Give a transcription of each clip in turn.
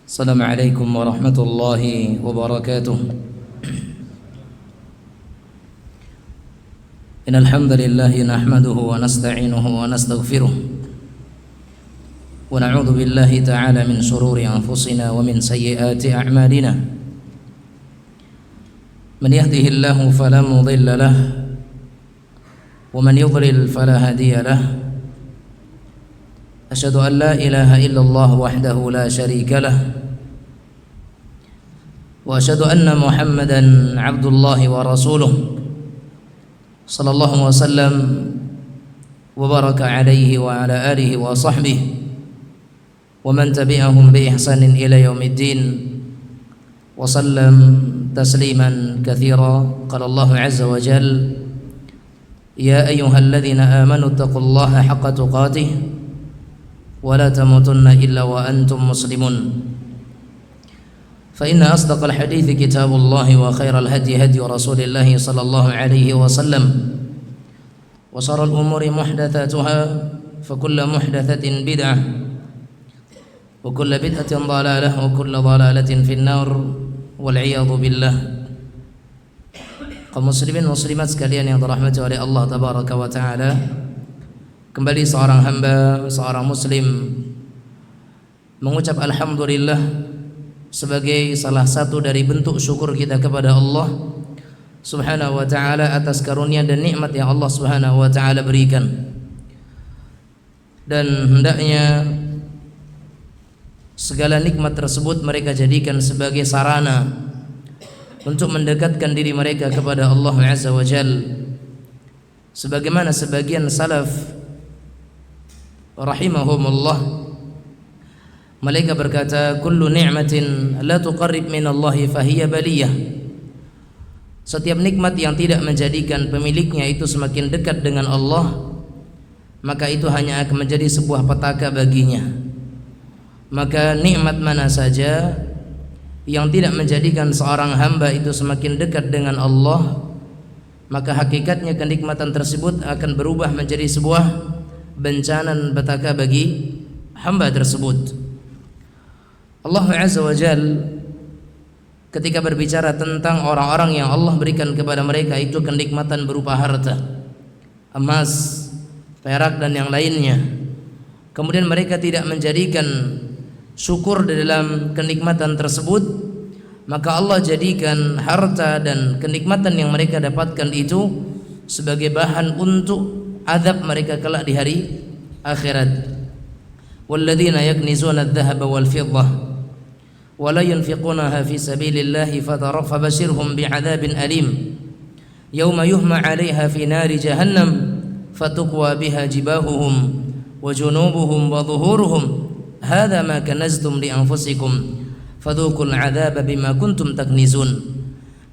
السلام عليكم ورحمة الله وبركاته. إن الحمد لله نحمده ونستعينه ونستغفره ونعوذ بالله تعالى من شرور أنفسنا ومن سيئات أعمالنا. من يهده الله فلا مضل له ومن يضلل فلا هادي له. أشهد أن لا إله إلا الله وحده لا شريك له وأشهد أن محمدا عبد الله ورسوله صلى الله وسلم وبارك عليه وعلى آله وصحبه ومن تبعهم بإحسان إلى يوم الدين وسلم تسليما كثيرا. قال الله عز وجل: يا أيها الذين آمنوا اتقوا الله حق تقاته ولا تموتن إلا وأنتم مسلمون. فإن أصدق الحديث كتاب الله وخير الهدي هدي رسول الله صلى الله عليه وسلم وشر الأمور محدثاتها فكل محدثة بدعة وكل بدعة ضلالة وكل ضلالة في النار والعياذ بالله. Kaum muslimin muslimat sekalian yang dirahmati oleh Allah tabaraka wa taala, kembali seorang hamba, seorang muslim mengucap alhamdulillah sebagai salah satu dari bentuk syukur kita kepada Allah Subhanahu wa taala atas karunia dan nikmat yang Allah Subhanahu wa taala berikan. Dan hendaknya segala nikmat tersebut mereka jadikan sebagai sarana untuk mendekatkan diri mereka kepada Allah Azza wa Jalla, sebagaimana sebagian salaf rahimahumullah mereka berkata, kullu ni'matin la tuqarrib minallahi fahiya baliyah. Setiap nikmat yang tidak menjadikan pemiliknya itu semakin dekat dengan Allah, maka itu hanya akan menjadi sebuah petaka baginya. Maka nikmat mana saja yang tidak menjadikan seorang hamba itu semakin dekat dengan Allah, maka hakikatnya kenikmatan tersebut akan berubah menjadi sebuah bencana dan petaka bagi hamba tersebut. Allah Azza wa Jalla ketika berbicara tentang orang-orang yang Allah berikan kepada mereka itu kenikmatan berupa harta, emas, perak dan yang lainnya, kemudian mereka tidak menjadikan syukur di dalam kenikmatan tersebut, maka Allah jadikan harta dan kenikmatan yang mereka dapatkan itu sebagai bahan untuk azab mereka kelak di hari akhirat. Walladzina yaknizuna adh-dhahaba wal fiddah wa la yunfiqunaha fi sabilillahi fabashshirhum bi'adzabin alim yawma yuhma 'alayha fi nari jahannam fatuqwa biha jibahuhum wa junubuhum wa dhuhuruhum hadza ma kanaztum li anfusikum fadhuqul 'adzaba bima kuntum taknizun.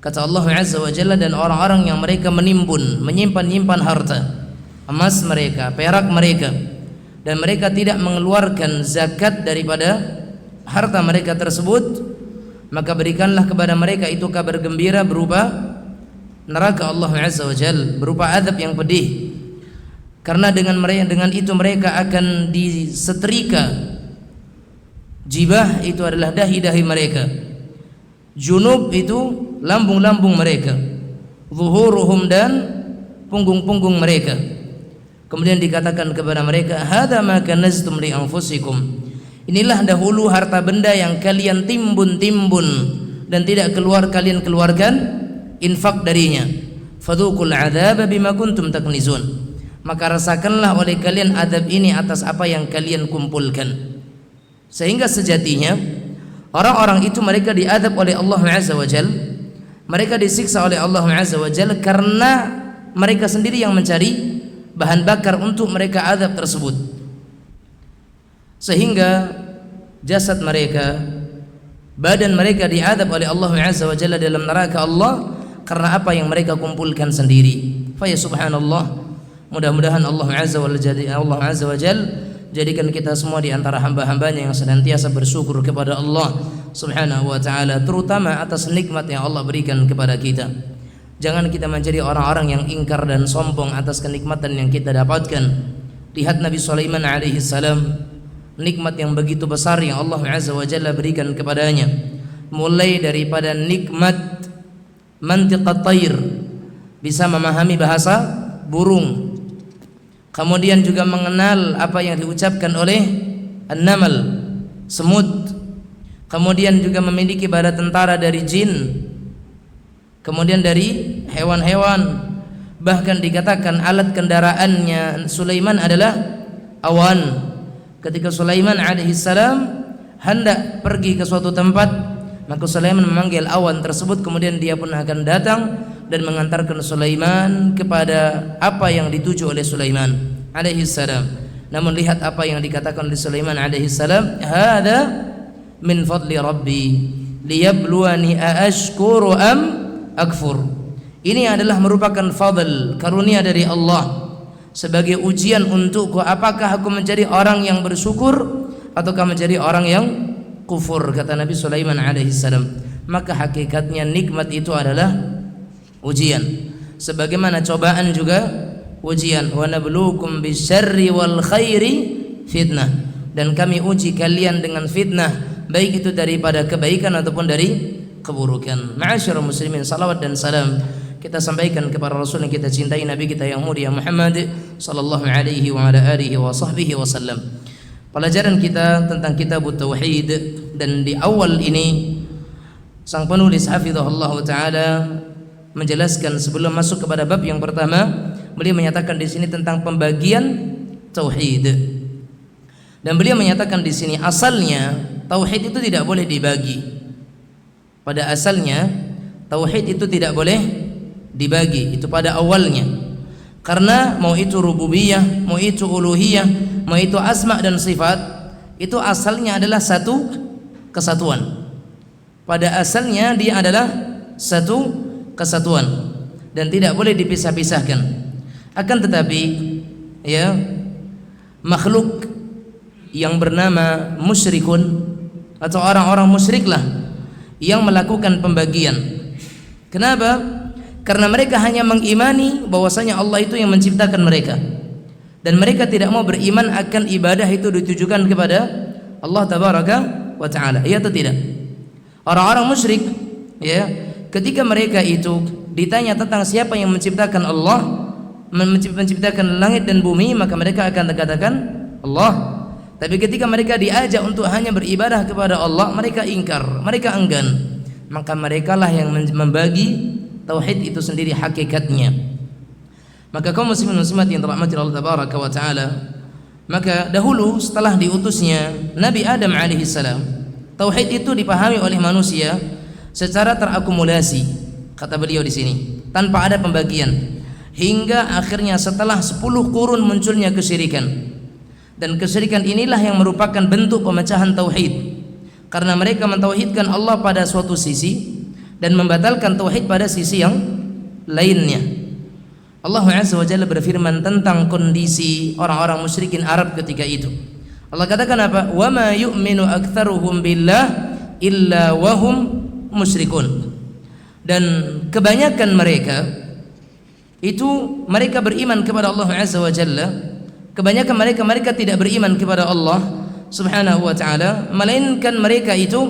Kata Allah Azza wa Jalla, dan orang-orang yang mereka menyimpan harta, emas mereka, perak mereka, dan mereka tidak mengeluarkan zakat daripada harta mereka tersebut, maka berikanlah kepada mereka itu kabar gembira berupa neraka Allah Azza wa Jalla, berupa azab yang pedih. Karena dengan itu mereka akan disetrika. Jibah itu adalah dahi-dahi mereka, junub itu lambung-lambung mereka, zuhuruhum dan punggung-punggung mereka. Kemudian dikatakan kepada mereka, hadza ma kanaztum li anfusikum. Inilah dahulu harta benda yang kalian timbun-timbun dan tidak kalian keluarkan infak darinya. Fadhuqul 'adzaba bima kuntum taknizun. Maka rasakanlah oleh kalian azab ini atas apa yang kalian kumpulkan. Sehingga sejatinya orang-orang itu mereka diazab oleh Allah Azza wa Jalla, mereka disiksa oleh Allah Azza wa Jalla karena mereka sendiri yang mencari bahan bakar untuk mereka azab tersebut, sehingga jasad mereka, badan mereka diazab oleh Allah Azza wa Jalla dalam neraka Allah karena apa yang mereka kumpulkan sendiri. Fa ya subhanallah, mudah-mudahan Allah Azza wa Jalla jadikan kita semua di antara hamba-hambanya yang senantiasa bersyukur kepada Allah Subhanahu wa taala, terutama atas nikmat yang Allah berikan kepada kita. Jangan kita menjadi orang-orang yang ingkar dan sombong atas kenikmatan yang kita dapatkan. Lihat Nabi Sulaiman alaihi salam nikmat yang begitu besar yang Allah Azza wa Jalla berikan kepadanya, mulai daripada nikmat mantiqat tayr, bisa memahami bahasa burung, kemudian juga mengenal apa yang diucapkan oleh an-namal, semut, kemudian juga memiliki bala tentara dari jin, kemudian dari hewan-hewan, bahkan dikatakan alat kendaraannya Sulaiman adalah awan. Ketika Sulaiman alaihissalam hendak pergi ke suatu tempat, maka Sulaiman memanggil awan tersebut, kemudian dia pun akan datang dan mengantarkan Sulaiman kepada apa yang dituju oleh Sulaiman alaihissalam. Namun lihat apa yang dikatakan oleh Sulaiman alaihissalam, "Hada min fadli Rabbi liyabluwani aashkuru am akfur." Ini adalah merupakan fadl, karunia dari Allah, sebagai ujian untukku, apakah aku menjadi orang yang bersyukur ataukah menjadi orang yang kufur, kata Nabi Sulaiman alaihissalam. Maka hakikatnya nikmat itu adalah ujian, sebagaimana cobaan juga ujian. Wa nabluukum bisyarri wal khairi fitnah, dan kami uji kalian dengan fitnah, baik itu daripada kebaikan ataupun dari keburukan. Ma'asyiral muslimin, salawat dan salam kita sampaikan kepada Rasul yang kita cintai, Nabi kita yang mulia Muhammad sallallahu alaihi wa ala alihi wa sahbihi wasallam. Pelajaran kita tentang kitab tauhid, dan di awal ini sang penulis hafizahullah taala menjelaskan sebelum masuk kepada bab yang pertama, beliau menyatakan di sini tentang pembagian tauhid. Dan beliau menyatakan di sini asalnya tauhid itu tidak boleh dibagi. Pada asalnya tauhid itu tidak boleh dibagi, itu pada awalnya, karena mau itu rububiyah, mau itu uluhiyah, mau itu asma dan sifat, itu asalnya adalah satu kesatuan. Pada asalnya dia adalah satu kesatuan dan tidak boleh dipisah-pisahkan. Akan tetapi ya, makhluk yang bernama musyrikun atau orang-orang musyriklah yang melakukan pembagian. Kenapa? Karena mereka hanya mengimani bahwasanya Allah itu yang menciptakan mereka, dan mereka tidak mau beriman akan ibadah itu ditujukan kepada Allah tabaraka wa taala. Iya atau tidak? Orang-orang musyrik ya, ketika mereka itu ditanya tentang siapa yang menciptakan Allah, menciptakan langit dan bumi, maka mereka akan katakan Allah. Tapi ketika mereka diajak untuk hanya beribadah kepada Allah, mereka ingkar, mereka enggan. Maka merekalah yang membagi tauhid itu sendiri hakikatnya. Maka kaum muslimin muslimat yang dirahmati Allah tabaraka wa taala, maka dahulu setelah diutusnya Nabi Adam alaihi salam, tauhid itu dipahami oleh manusia secara terakumulasi, kata beliau di sini, tanpa ada pembagian, hingga akhirnya setelah 10 kurun munculnya kesyirikan. Dan kesyirikan inilah yang merupakan bentuk pemecahan tauhid, karena mereka mentauhidkan Allah pada suatu sisi dan membatalkan tauhid pada sisi yang lainnya. Allah Azza wa Jalla berfirman tentang kondisi orang-orang musyrikin Arab ketika itu. Allah katakan apa? Wa ma yu'minu aktsaruhum billah illa wa hum musyrikun. Dan kebanyakan mereka itu mereka beriman kepada Allah Azza wa Jalla. Kebanyakan mereka tidak beriman kepada Allah Subhanahu wa taala, melainkan mereka itu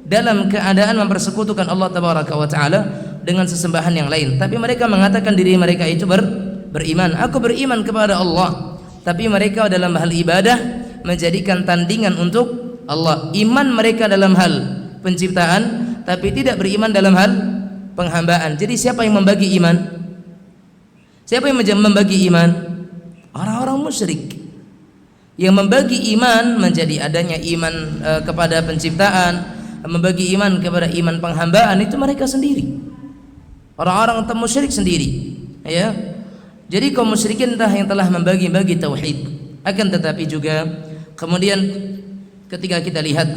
dalam keadaan mempersekutukan Allah tabaraka wa taala dengan sesembahan yang lain. Tapi mereka mengatakan diri mereka itu beriman. Aku beriman kepada Allah. Tapi mereka dalam hal ibadah menjadikan tandingan untuk Allah. Iman mereka dalam hal penciptaan, tapi tidak beriman dalam hal penghambaan. Jadi siapa yang membagi iman? Siapa yang membagi iman? Orang-orang musyrik yang membagi iman menjadi adanya iman kepada penciptaan, membagi iman kepada iman penghambaan, itu mereka sendiri, orang-orang musyrik sendiri ya. Jadi kaum musyrikin yang telah membagi-bagi tauhid. Akan tetapi juga kemudian ketika kita lihat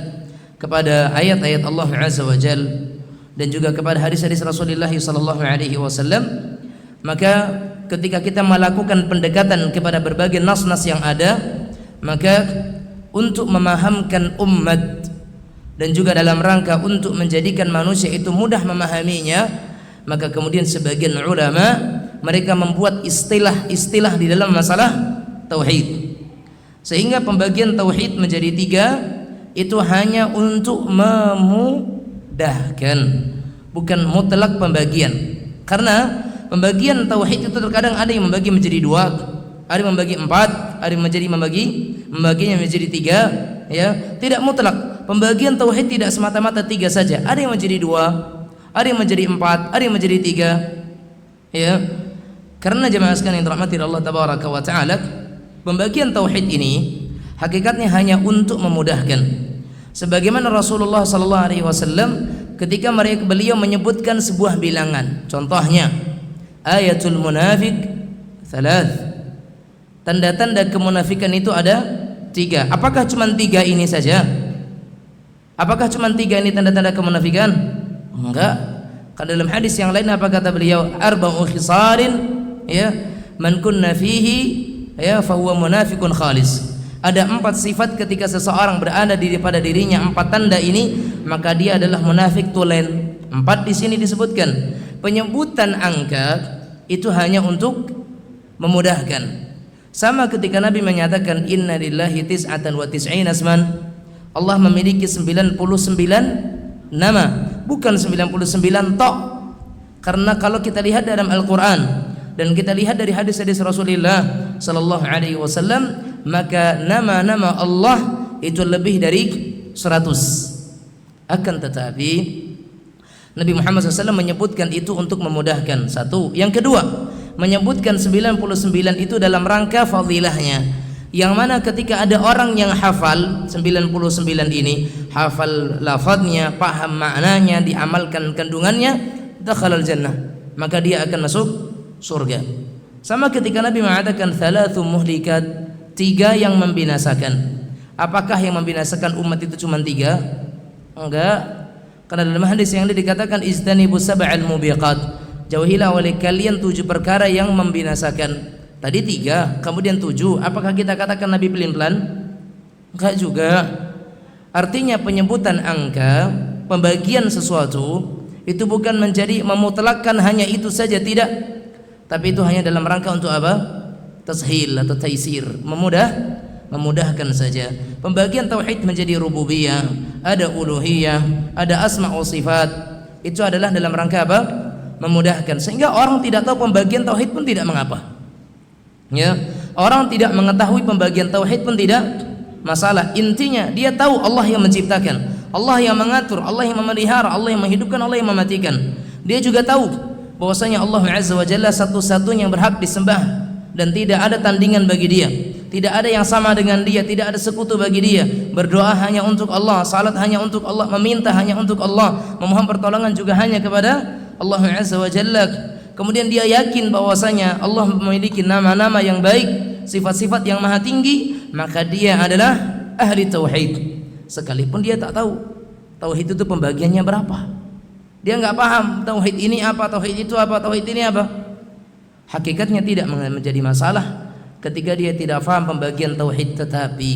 kepada ayat-ayat Allah Azza wa Jalla dan juga kepada hadis-hadis Rasulullah sallallahu alaihi wasallam, maka ketika kita melakukan pendekatan kepada berbagai nas-nas yang ada, maka untuk memahamkan umat dan juga dalam rangka untuk menjadikan manusia itu mudah memahaminya, maka kemudian sebagian ulama mereka membuat istilah-istilah di dalam masalah tauhid. Sehingga pembagian tauhid menjadi 3 itu hanya untuk memudahkan, bukan mutlak pembagian. Karena pembagian tauhid itu terkadang ada yang membagi menjadi 2, ada yang membagi 4, ada yang membaginya menjadi 3, ya. Tidak mutlak. Pembagian tauhid tidak semata-mata 3 saja. Ada yang menjadi 2, ada yang menjadi 4, ada yang menjadi 3, ya. Karena jemaah sekalian yang dirahmati Allah tabaraka wa taala, pembagian tauhid ini hakikatnya hanya untuk memudahkan. Sebagaimana Rasulullah sallallahu alaihi wasallam ketika beliau menyebutkan sebuah bilangan, contohnya ayatul munafiq 3, tanda-tanda kemunafikan itu ada 3. Apakah cuma 3 ini saja? Apakah cuma 3 ini tanda-tanda kemunafikan? Enggak. Karena dalam hadis yang lain apa kata beliau? Arba'u khisalin, ya, man kunna fihi, ya, fa huwa munafiqun khalis. Ada 4 sifat ketika seseorang berada pada dirinya 4 tanda ini, maka dia adalah munafik tulen. 4 di sini disebutkan. Penyebutan angka itu hanya untuk memudahkan. Sama ketika Nabi menyatakan inna lillahi tis'atan wa tis'ina asman, Allah memiliki 99 nama, bukan 99 tok. Karena kalau kita lihat dalam Al-Quran dan kita lihat dari hadis-hadis Rasulullah sallallahu alaihi wasallam, maka nama-nama Allah itu lebih dari 100. Akan tetapi Nabi Muhammad SAW menyebutkan itu untuk memudahkan. Satu. Yang kedua, menyebutkan 99 itu dalam rangka fadilahnya, yang mana ketika ada orang yang hafal 99 ini, hafal lafadznya, paham maknanya, diamalkan kandungannya, dakhalal jannah, maka dia akan masuk surga. Sama ketika Nabi mengatakan 3 muhlikat, 3 yang membinasakan. Apakah yang membinasakan umat itu cuma 3? Enggak. Karena dalam hadis yang dikatakan istanibus sab'al mubiqat, jauhilah oleh kalian 7 perkara yang membinasakan. Tadi 3, kemudian 7. Apakah kita katakan Nabi pelin-pelan? Enggak juga. Artinya penyebutan angka, pembagian sesuatu itu bukan menjadi memutlakkan hanya itu saja, tidak. Tapi itu hanya dalam rangka untuk apa? Tashil atau taisir, memudahkan saja. Pembagian tauhid menjadi rububiyah, ada uluhiyah, ada asma wa sifat. Itu adalah dalam rangka apa? Memudahkan. Sehingga orang tidak tahu pembagian tauhid pun tidak mengapa. Ya, orang tidak mengetahui pembagian tauhid pun tidak masalah. Intinya dia tahu Allah yang menciptakan, Allah yang mengatur, Allah yang memelihara, Allah yang menghidupkan, Allah yang mematikan. Dia juga tahu bahwasanya Allah Azza wa Jalla satu-satunya yang berhak disembah dan tidak ada tandingan bagi dia. Tidak ada yang sama dengan dia, tidak ada sekutu bagi dia. Berdoa hanya untuk Allah, salat hanya untuk Allah, meminta hanya untuk Allah, memohon pertolongan juga hanya kepada Allah Azza wa Jalla. Kemudian dia yakin bahwasanya Allah memiliki nama-nama yang baik, sifat-sifat yang maha tinggi, maka dia adalah ahli tauhid. Sekalipun dia tak tahu tauhid itu pembagiannya berapa. Dia enggak paham tauhid ini apa, tauhid itu apa, tauhid ini apa. Hakikatnya tidak menjadi masalah ketika dia tidak paham pembagian tauhid. Tetapi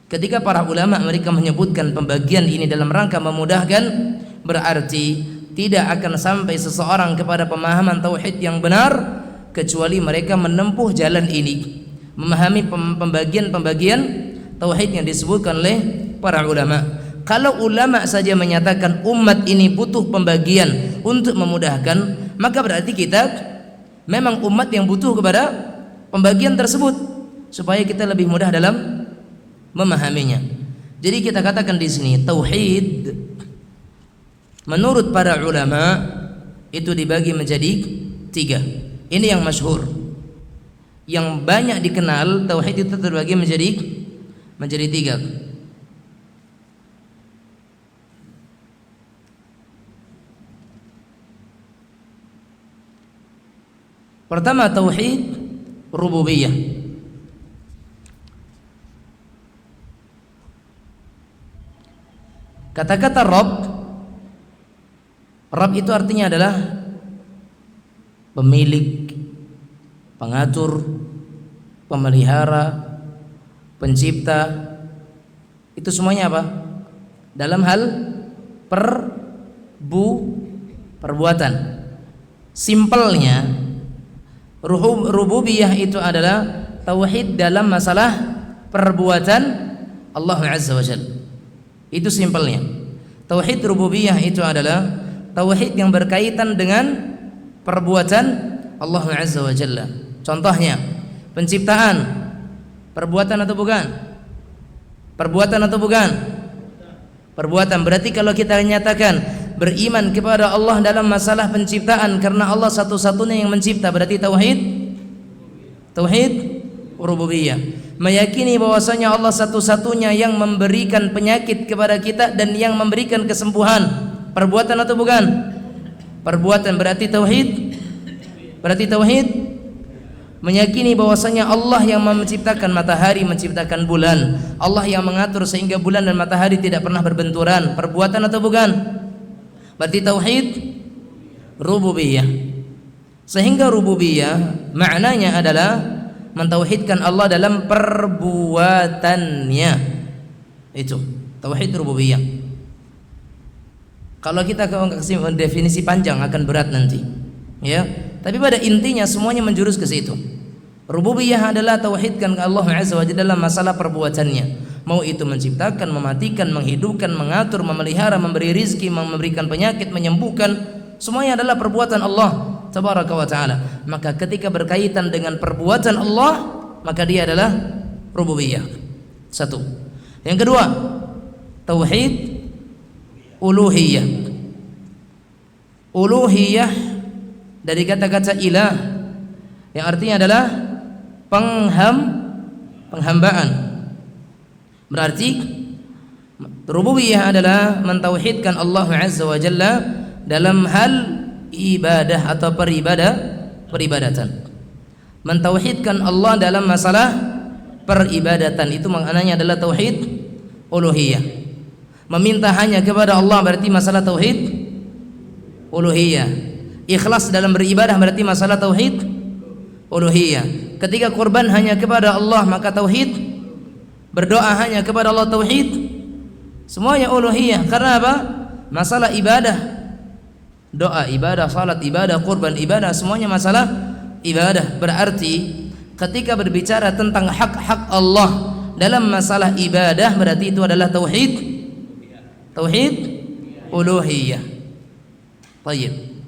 ketika para ulama mereka menyebutkan pembagian ini dalam rangka memudahkan, berarti tidak akan sampai seseorang kepada pemahaman tauhid yang benar kecuali mereka menempuh jalan ini, memahami pembagian-pembagian tauhid yang disebutkan oleh para ulama. Kalau ulama saja menyatakan umat ini butuh pembagian untuk memudahkan, maka berarti kita memang umat yang butuh kepada pembagian tersebut supaya kita lebih mudah dalam memahaminya. Jadi kita katakan di sini tauhid menurut para ulama itu dibagi menjadi 3. Ini yang masyhur, yang banyak dikenal. Tauhid itu terbagi menjadi 3. Pertama, tauhid rububiyah. Kata-kata Rabb itu artinya adalah pemilik, pengatur, pemelihara, pencipta. Itu semuanya apa? Dalam hal perbuatan. Simpelnya rububiyah itu adalah tauhid dalam masalah perbuatan Allah Azza wa Jalla. Itu simpelnya. Tauhid rububiyah itu adalah tauhid yang berkaitan dengan perbuatan Allah Azza wa Jalla. Contohnya, penciptaan, perbuatan atau bukan? Perbuatan atau bukan? Perbuatan. Berarti kalau kita nyatakan beriman kepada Allah dalam masalah penciptaan karena Allah satu-satunya yang mencipta, berarti tauhid rububiyah. Meyakini bahwasanya Allah satu-satunya yang memberikan penyakit kepada kita dan yang memberikan kesembuhan. Perbuatan atau bukan? Perbuatan. Berarti tauhid. Meyakini bahwasanya Allah yang menciptakan matahari, menciptakan bulan, Allah yang mengatur sehingga bulan dan matahari tidak pernah berbenturan. Perbuatan atau bukan? Berarti tauhid rububiyah. Sehingga rububiyah maknanya adalah mentauhidkan Allah dalam perbuatannya. Itu tauhid rububiyah. Kalau kita kasih definisi panjang akan berat nanti, ya. Tapi pada intinya semuanya menjurus ke situ. Rububiyah adalah tauhidkan Allah Azza wa Jalla dalam masalah perbuatannya. Mau itu menciptakan, mematikan, menghidupkan, mengatur, memelihara, memberi rizki, memberikan penyakit, menyembuhkan, semuanya adalah perbuatan Allah Tabaraka wa Ta'ala. Maka ketika berkaitan dengan perbuatan Allah, maka dia adalah rububiyah. Satu. Yang kedua, tauhid uluhiyah. Uluhiyah dari kata-kata ilah yang artinya adalah penghambaan. Berarti rububiyah adalah mentauhidkan Allah Azza wa Jalla dalam hal ibadah atau peribadatan. Mentauhidkan Allah dalam masalah peribadatan itu maknanya adalah tauhid uluhiyah. Meminta hanya kepada Allah berarti masalah tauhid uluhiyah. Ikhlas dalam beribadah berarti masalah tauhid uluhiyah. Ketika kurban hanya kepada Allah maka tauhid. Berdoa hanya kepada Allah tauhid. Semuanya uluhiyah. Karena apa? Masalah ibadah. Doa ibadah, salat ibadah, kurban ibadah, semuanya masalah ibadah. Berarti ketika berbicara tentang hak-hak Allah dalam masalah ibadah berarti itu adalah tauhid uluhiyah. Baik.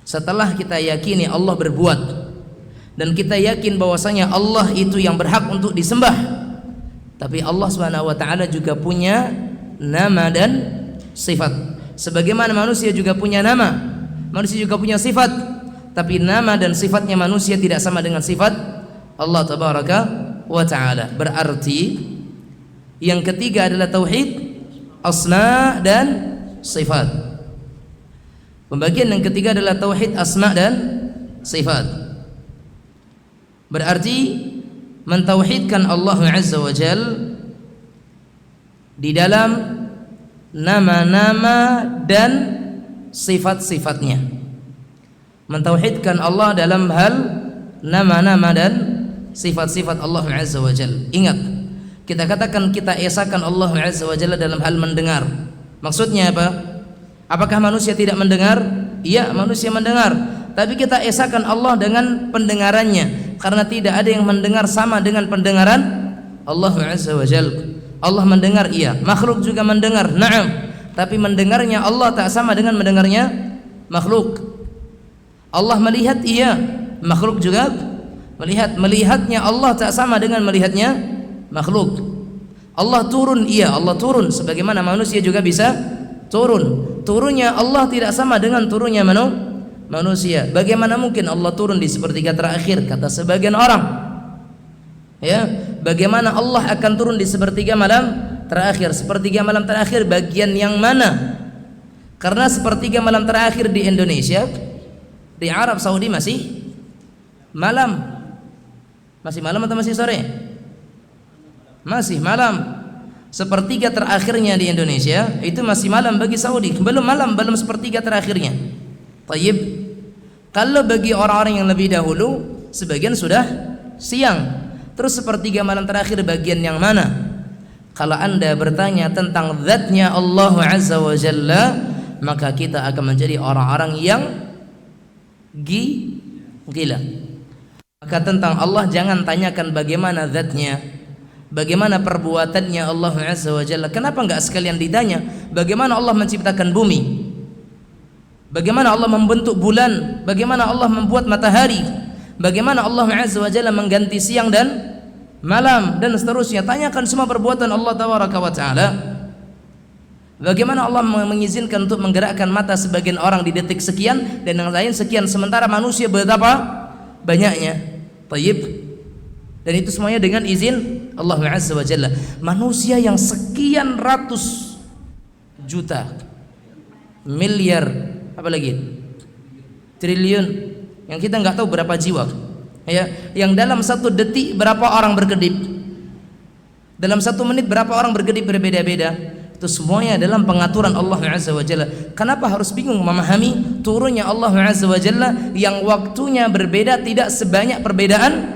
Setelah kita yakini Allah berbuat dan kita yakin bahwasanya Allah itu yang berhak untuk disembah, tapi Allah Subhanahu wa taala juga punya nama dan sifat. Sebagaimana manusia juga punya nama, manusia juga punya sifat, tapi nama dan sifatnya manusia tidak sama dengan sifat Allah Tabaraka wa taala. Berarti yang ketiga adalah tauhid asma dan sifat. Pembagian yang ketiga adalah tauhid asma dan sifat. Berarti mentauhidkan Allah Azza wa Jalla di dalam nama-nama dan sifat-sifatnya. Mentauhidkan Allah dalam hal nama-nama dan sifat-sifat Allah Azza wa Jalla. Ingat, kita katakan kita esakan Allah Azza wa Jalla dalam hal mendengar. Maksudnya apa? Apakah manusia tidak mendengar? Iya, manusia mendengar. Tapi kita esakan Allah dengan pendengarannya, karena tidak ada yang mendengar sama dengan pendengaran Allah Azza wa Jalla. Allah mendengar, iya. Makhluk juga mendengar, na'am. Tapi mendengarnya Allah tak sama dengan mendengarnya makhluk. Allah melihat, iya. Makhluk juga melihat. Melihatnya Allah tak sama dengan melihatnya makhluk. Allah turun, iya. Allah turun sebagaimana manusia juga bisa turun. Turunnya Allah tidak sama dengan turunnya manusia. Bagaimana mungkin Allah turun di sepertiga terakhir, kata sebagian orang. Ya, bagaimana Allah akan turun di sepertiga malam terakhir? Sepertiga malam terakhir bagian yang mana? Karena sepertiga malam terakhir di Indonesia, di Arab Saudi masih malam. Masih malam atau masih sore? Masih malam. Sepertiga terakhirnya di Indonesia itu masih malam bagi Saudi, belum malam, belum sepertiga terakhirnya. Tayyib. Kalau bagi orang-orang yang lebih dahulu, sebagian sudah siang. Terus sepertiga malam terakhir bagian yang mana? Kalau Anda bertanya tentang zatnya Allah Azza wa Jalla, maka kita akan menjadi orang-orang yang gila. Maka tentang Allah jangan tanyakan bagaimana zatnya, bagaimana perbuatannya Allah Azza wa Jalla. Kenapa enggak sekalian ditanya bagaimana Allah menciptakan bumi, bagaimana Allah membentuk bulan, bagaimana Allah membuat matahari, bagaimana Allah Azza wa Jalla mengganti siang dan malam dan seterusnya. Tanyakan semua perbuatan Allah Tabaraka wa Ta'ala. Bagaimana Allah mengizinkan untuk menggerakkan mata sebagian orang di detik sekian dan yang lain sekian, sementara manusia betapa banyaknya. Tayyib. Dan itu semuanya dengan izin Allah Azza wa Jalla. Manusia yang sekian ratus juta, miliar, apa lagi? Triliun, yang kita nggak tahu berapa jiwa. Ya, yang dalam satu detik berapa orang berkedip, dalam satu menit berapa orang berkedip berbeda-beda. Itu semuanya dalam pengaturan Allah Azza wa Jalla. Kenapa harus bingung memahami turunnya Allah Azza wa Jalla yang waktunya berbeda tidak sebanyak perbedaan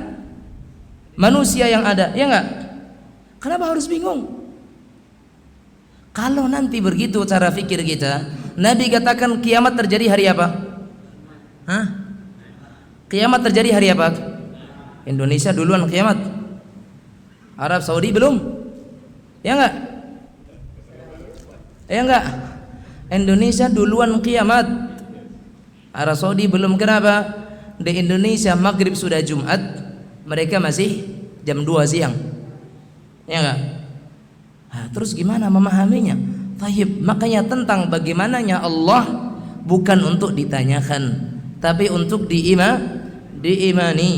manusia yang ada, ya enggak? Kenapa harus bingung? Kalau nanti begitu cara fikir kita, Nabi katakan kiamat terjadi hari apa? Hah? Kiamat terjadi hari apa? Indonesia duluan kiamat. Arab Saudi belum? Ya enggak? Ya enggak? Indonesia duluan kiamat. Arab Saudi belum. Kenapa? Di Indonesia maghrib sudah Jumat, mereka masih jam 2 siang. Ya enggak? Nah, terus gimana memahaminya? Tayyib. Makanya tentang bagaimananya Allah bukan untuk ditanyakan, tapi untuk diimani.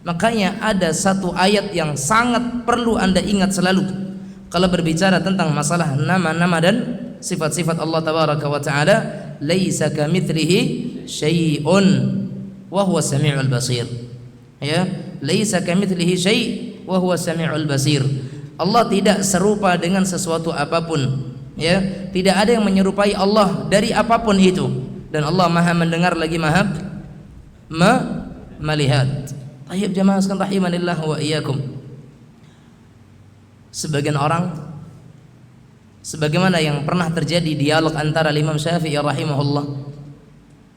Makanya ada satu ayat yang sangat perlu Anda ingat selalu kalau berbicara tentang masalah nama-nama dan sifat-sifat Allah Tabaraka wa Ta'ala. Laisa kamitslihi syai'un wa huwa samiul basir. Ya, laisa kamitslihi syai' wa huwa samiul basir. Allah tidak serupa dengan sesuatu apapun, ya, tidak ada yang menyerupai Allah dari apapun itu, dan Allah Maha mendengar lagi Maha melihat. Tayyib jamaah sekalian rahimanillah wa iyyakum. Sebagian orang, sebagaimana yang pernah terjadi dialog antara Imam Syafi'i rahimahullah,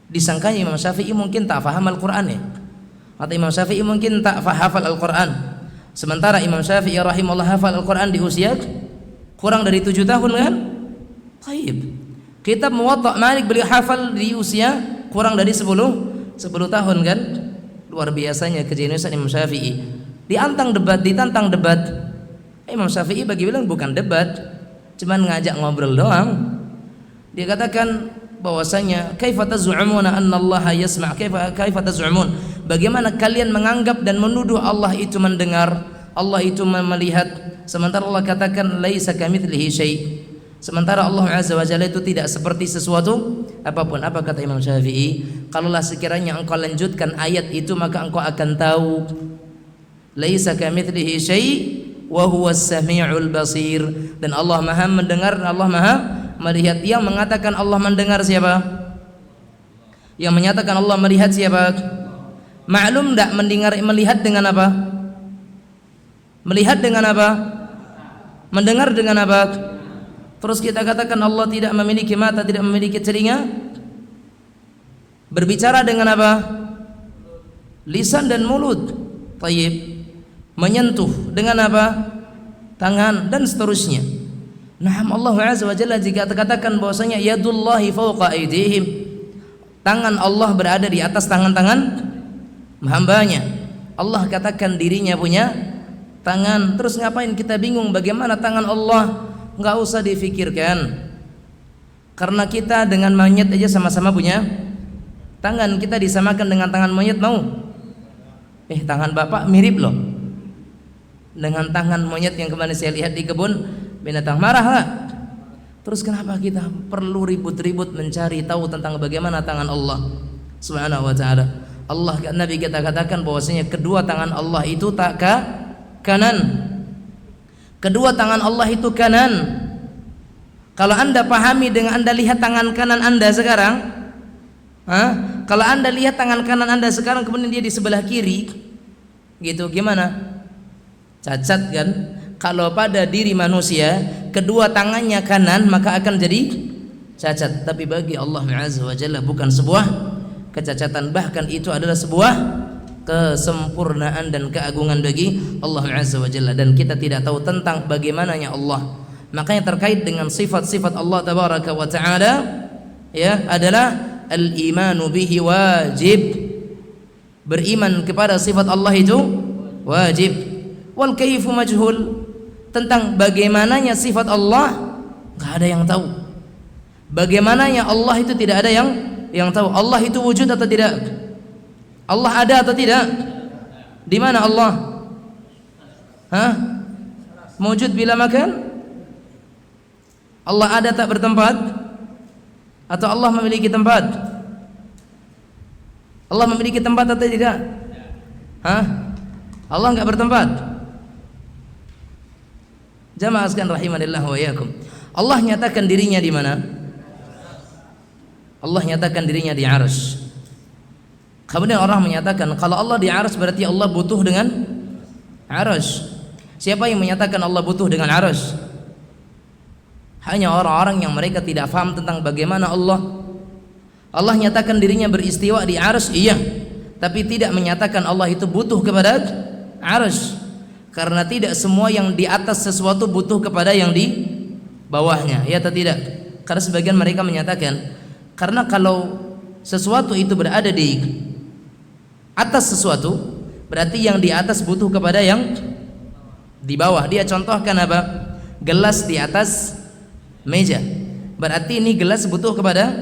disangkanya Imam Syafi'i mungkin tak faham Al-Quran, ya, atau Imam Syafi'i mungkin tak hafal Al-Quran. Sementara Imam Syafi'i rahimahullah hafal Al-Quran di usia kurang dari 7 tahun, kan? Tayyib. Kitab Muwatta Malik beliau hafal di usia kurang dari 10 tahun, kan? Luar biasanya kejeniusan Imam Syafi'i. Ditantang debat. Imam Syafi'i bagi bilang bukan debat, cuman ngajak ngobrol doang. Dia katakan bahwasanya kaifa taz'umuna anna Allah yasma', kaifa taz'umun, bagaimana kalian menganggap dan menuduh Allah itu mendengar, Allah itu melihat, sementara Allah katakan laisa kamitslihi syai', sementara Allah Azza wa Jalla itu tidak seperti sesuatu apapun. Apa kata Imam Syafi'i? Kalaulah sekiranya engkau lanjutkan ayat itu, maka engkau akan tahu laisa kamitslihi syai' wa huwas samiul basir, dan Allah Maha mendengar dan Allah Maha melihat. Yang mengatakan Allah mendengar siapa? Yang menyatakan Allah melihat siapa? Maklum enggak melihat dengan apa? Melihat dengan apa? Mendengar dengan apa? Terus kita katakan Allah tidak memiliki mata, tidak memiliki telinga. Berbicara dengan apa? Lisan dan mulut. Tayyib. Menyentuh dengan apa? Tangan dan seterusnya. Nah, Allah Azza wa Jalla jika katakan bahwasanya yadullahi fawqa aydihim, tangan Allah berada di atas tangan-tangan hambanya. Allah katakan dirinya punya tangan. Terus ngapain kita bingung bagaimana tangan Allah? Enggak usah difikirkan. Karena kita dengan monyet aja sama-sama punya tangan. Kita disamakan dengan tangan monyet, mau? Tangan Bapak mirip loh dengan tangan monyet yang kemarin saya lihat di kebun binatang. Marah lah. Terus kenapa kita perlu ribut-ribut mencari tahu tentang bagaimana tangan Allah Subhanahu wa ta'ala? Allah, Nabi kita katakan bahwasanya kedua tangan Allah itu tak kanan. Kedua tangan Allah itu kanan. Kalau Anda pahami dengan Anda lihat tangan kanan Anda sekarang, kalau Anda lihat tangan kanan Anda sekarang kemudian dia di sebelah kiri, gitu, gimana? Cacat, kan? Kalau pada diri manusia kedua tangannya kanan, maka akan jadi cacat. Tapi bagi Allah Azza wa Jalla bukan sebuah kecacatan, bahkan itu adalah sebuah kesempurnaan dan keagungan bagi Allah Azza wa Jalla, dan kita tidak tahu tentang bagaimananya Allah. Makanya terkait dengan sifat-sifat Allah tabaraka wa taala ya adalah al-imanu bihi wajib. Beriman kepada sifat Allah itu wajib. Wal kaifu majhul. Tentang bagaimananya sifat Allah enggak ada yang tahu. Bagaimananya Allah itu tidak ada yang tahu. Allah itu wujud atau tidak? Allah ada atau tidak? Di mana Allah? Hah? Wujud bila makan? Allah ada tak bertempat? Atau Allah memiliki tempat? Allah memiliki tempat atau tidak? Hah? Allah enggak bertempat? Jamaah sekalian rahimanillah wa iyyakum. Allah nyatakan dirinya di mana? Allah nyatakan dirinya di arsy. Kemudian orang menyatakan kalau Allah di arsy berarti Allah butuh dengan arsy. Siapa yang menyatakan Allah butuh dengan arsy? Hanya orang-orang yang mereka tidak faham tentang bagaimana Allah. Allah nyatakan dirinya beristiwa di arsy, iya, tapi tidak menyatakan Allah itu butuh kepada arsy. Karena tidak semua yang di atas sesuatu butuh kepada yang di bawahnya, ya atau tidak? Karena sebagian mereka menyatakan karena kalau sesuatu itu berada di atas sesuatu, berarti yang di atas butuh kepada yang di bawah. Dia contohkan apa? Gelas di atas meja, berarti ini gelas butuh kepada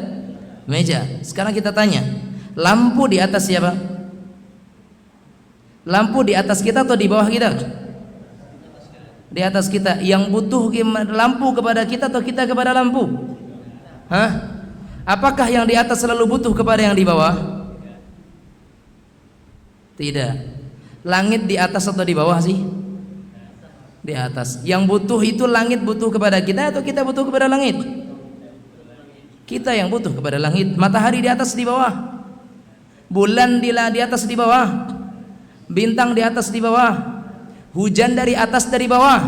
meja. Sekarang kita tanya, lampu di atas siapa? Lampu di atas kita atau di bawah kita? Di atas kita. Yang butuh lampu kepada kita atau kita kepada lampu? Hah? Apakah yang di atas selalu butuh kepada yang di bawah? Tidak. Langit di atas atau di bawah sih? Di atas. Yang butuh itu langit butuh kepada kita atau kita butuh kepada langit? Kita yang butuh kepada langit. Matahari di atas di bawah, bulan di atas di bawah, bintang di atas di bawah, hujan dari atas dari bawah.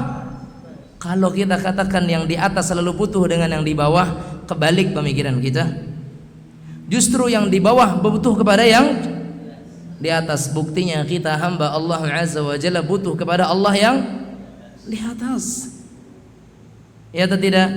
Kalau kita katakan yang di atas selalu butuh dengan yang di bawah, kebalik pemikiran kita. Justru yang di bawah butuh kepada yang di atas. Buktinya kita hamba Allah Azza wa Jalla butuh kepada Allah yang di atas, ya atau tidak?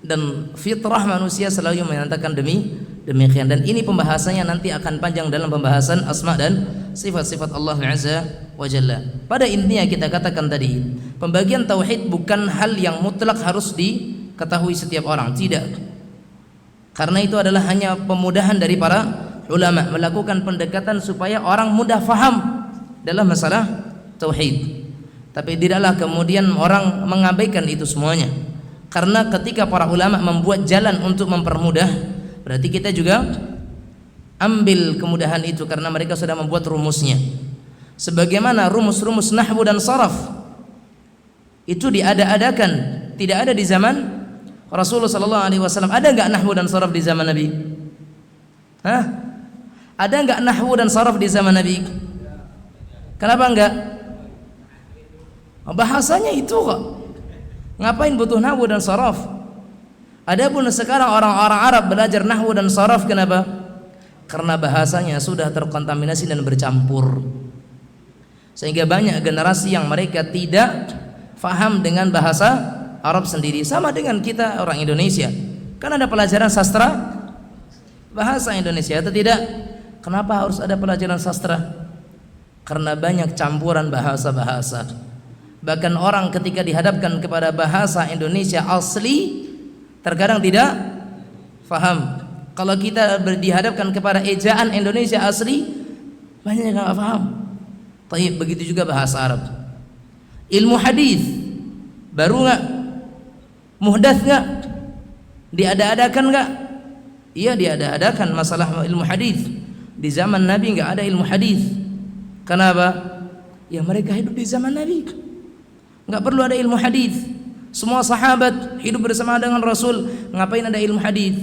Dan fitrah manusia selalu menyatakan demikian. Dan ini pembahasannya nanti akan panjang dalam pembahasan asma dan sifat-sifat Allah Azza wa Jalla. Pada intinya kita katakan tadi, pembagian tauhid bukan hal yang mutlak harus diketahui setiap orang, tidak. Karena itu adalah hanya pemudahan dari para ulama melakukan pendekatan supaya orang mudah faham dalam masalah tauhid. Tapi tidaklah kemudian orang mengabaikan itu semuanya. Karena ketika para ulama membuat jalan untuk mempermudah, berarti kita juga ambil kemudahan itu karena mereka sudah membuat rumusnya. Sebagaimana rumus-rumus nahwu dan saraf itu diada-adakan, tidak ada di zaman Rasulullah sallallahu alaihi wasallam. Ada enggak nahwu dan saraf di zaman Nabi? Hah? Ada enggak nahwu dan saraf di zaman Nabi? Kenapa enggak? Bahasanya itu kok. Ngapain butuh nahwu dan saraf? Adapun sekarang orang-orang Arab belajar nahwu dan saraf, kenapa? Karena bahasanya sudah terkontaminasi dan bercampur. Sehingga banyak generasi yang mereka tidak faham dengan bahasa Arab sendiri. Sama dengan kita orang Indonesia. Kan ada pelajaran sastra bahasa Indonesia atau tidak? Kenapa harus ada pelajaran sastra? Karena banyak campuran bahasa-bahasa. Bahkan orang ketika dihadapkan kepada bahasa Indonesia asli terkadang tidak faham. Kalau kita dihadapkan kepada ejaan Indonesia asli, banyak yang tidak faham. Tapi begitu juga bahasa Arab. Ilmu hadis baru nggak? Muhdats nggak? Diada-adakan nggak? Iya, diada-adakan masalah ilmu hadis. Di zaman Nabi nggak ada ilmu hadis. Kenapa? Ya mereka hidup di zaman Nabi. Nggak perlu ada ilmu hadis. Semua sahabat hidup bersama dengan Rasul, ngapain ada ilmu hadis?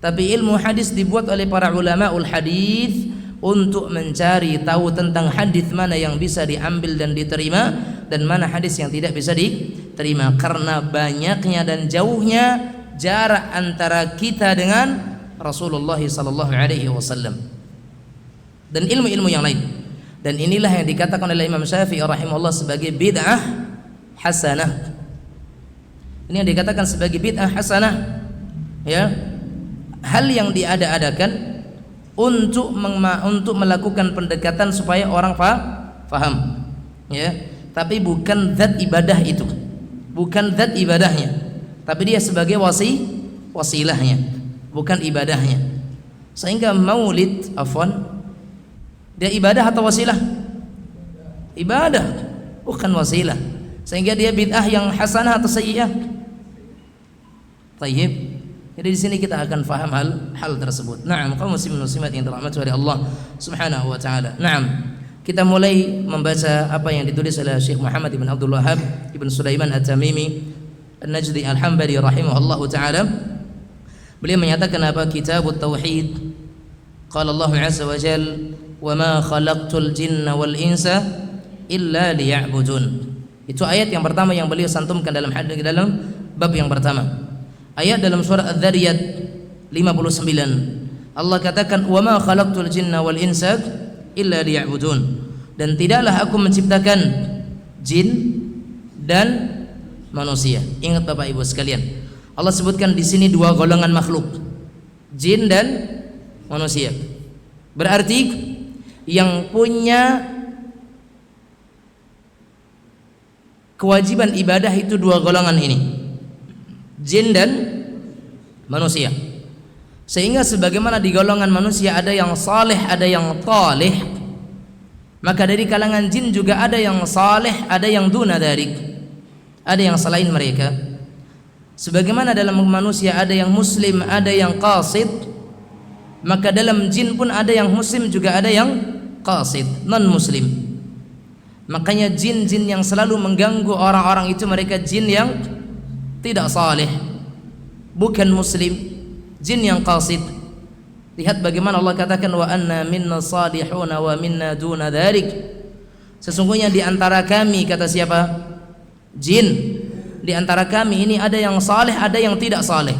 Tapi ilmu hadis dibuat oleh para ulamaul hadis untuk mencari tahu tentang hadis mana yang bisa diambil dan diterima dan mana hadis yang tidak bisa diterima. Karena banyaknya dan jauhnya jarak antara kita dengan Rasulullah sallallahu alaihi wasallam. dan ilmu-ilmu yang lain. Dan inilah yang dikatakan oleh Imam Syafi'i rahimahullah sebagai bid'ah hasanah. Ini yang dikatakan sebagai bid'ah hasanah, ya, hal yang diada-adakan untuk melakukan pendekatan supaya orang faham, ya, tapi bukan zat ibadah itu, bukan zat ibadahnya, tapi dia sebagai wasilahnya, bukan ibadahnya. Sehingga maulid, dia ibadah atau wasilah? Ibadah, bukan wasilah. Sehingga dia bid'ah yang hasanah atau sayyi'ah? Tayyib. Jadi di sini kita akan faham hal tersebut. Naam, kaum muslimin muslimat yang dirahmati oleh Allah Subhanahu wa taala. Naam. Kita mulai membaca apa yang ditulis oleh Syekh Muhammad ibn Abdul Wahhab ibn Sulaiman At-Tamimi An-Najdi Al-Hanbali rahimahullahu taala. Beliau menyatakan apa? Kitabut Tauhid. Qala Allah azza wa jalla wa ma khalaqtul jinna wal insa illa liya'budun. Itu ayat yang pertama yang beliau santumkan dalam bab yang pertama. Ayat dalam surah Adz-Dzariyat 59. Allah katakan wa ma khalaqtul jinna wal insa illa liya'budun. Dan tidaklah aku menciptakan jin dan manusia. Ingat Bapak Ibu sekalian, Allah sebutkan di sini dua golongan makhluk, jin dan manusia. Berarti yang punya kewajiban ibadah itu dua golongan ini, jin dan manusia. Sehingga sebagaimana di golongan manusia ada yang saleh, ada yang talih, maka dari kalangan jin juga ada yang saleh, ada yang duna darik, ada yang selain mereka. Sebagaimana dalam manusia ada yang muslim, ada yang qasid, maka dalam jin pun ada yang muslim juga ada yang qasid, non muslim. Makanya jin-jin yang selalu mengganggu orang-orang itu mereka jin yang tidak saleh, bukan muslim, jin yang qasid. Lihat bagaimana Allah katakan wa anna minna salihuna wa minna duna dzalik. Sesungguhnya di antara kami, kata siapa? Jin. Di antara kami ini ada yang saleh, ada yang tidak saleh.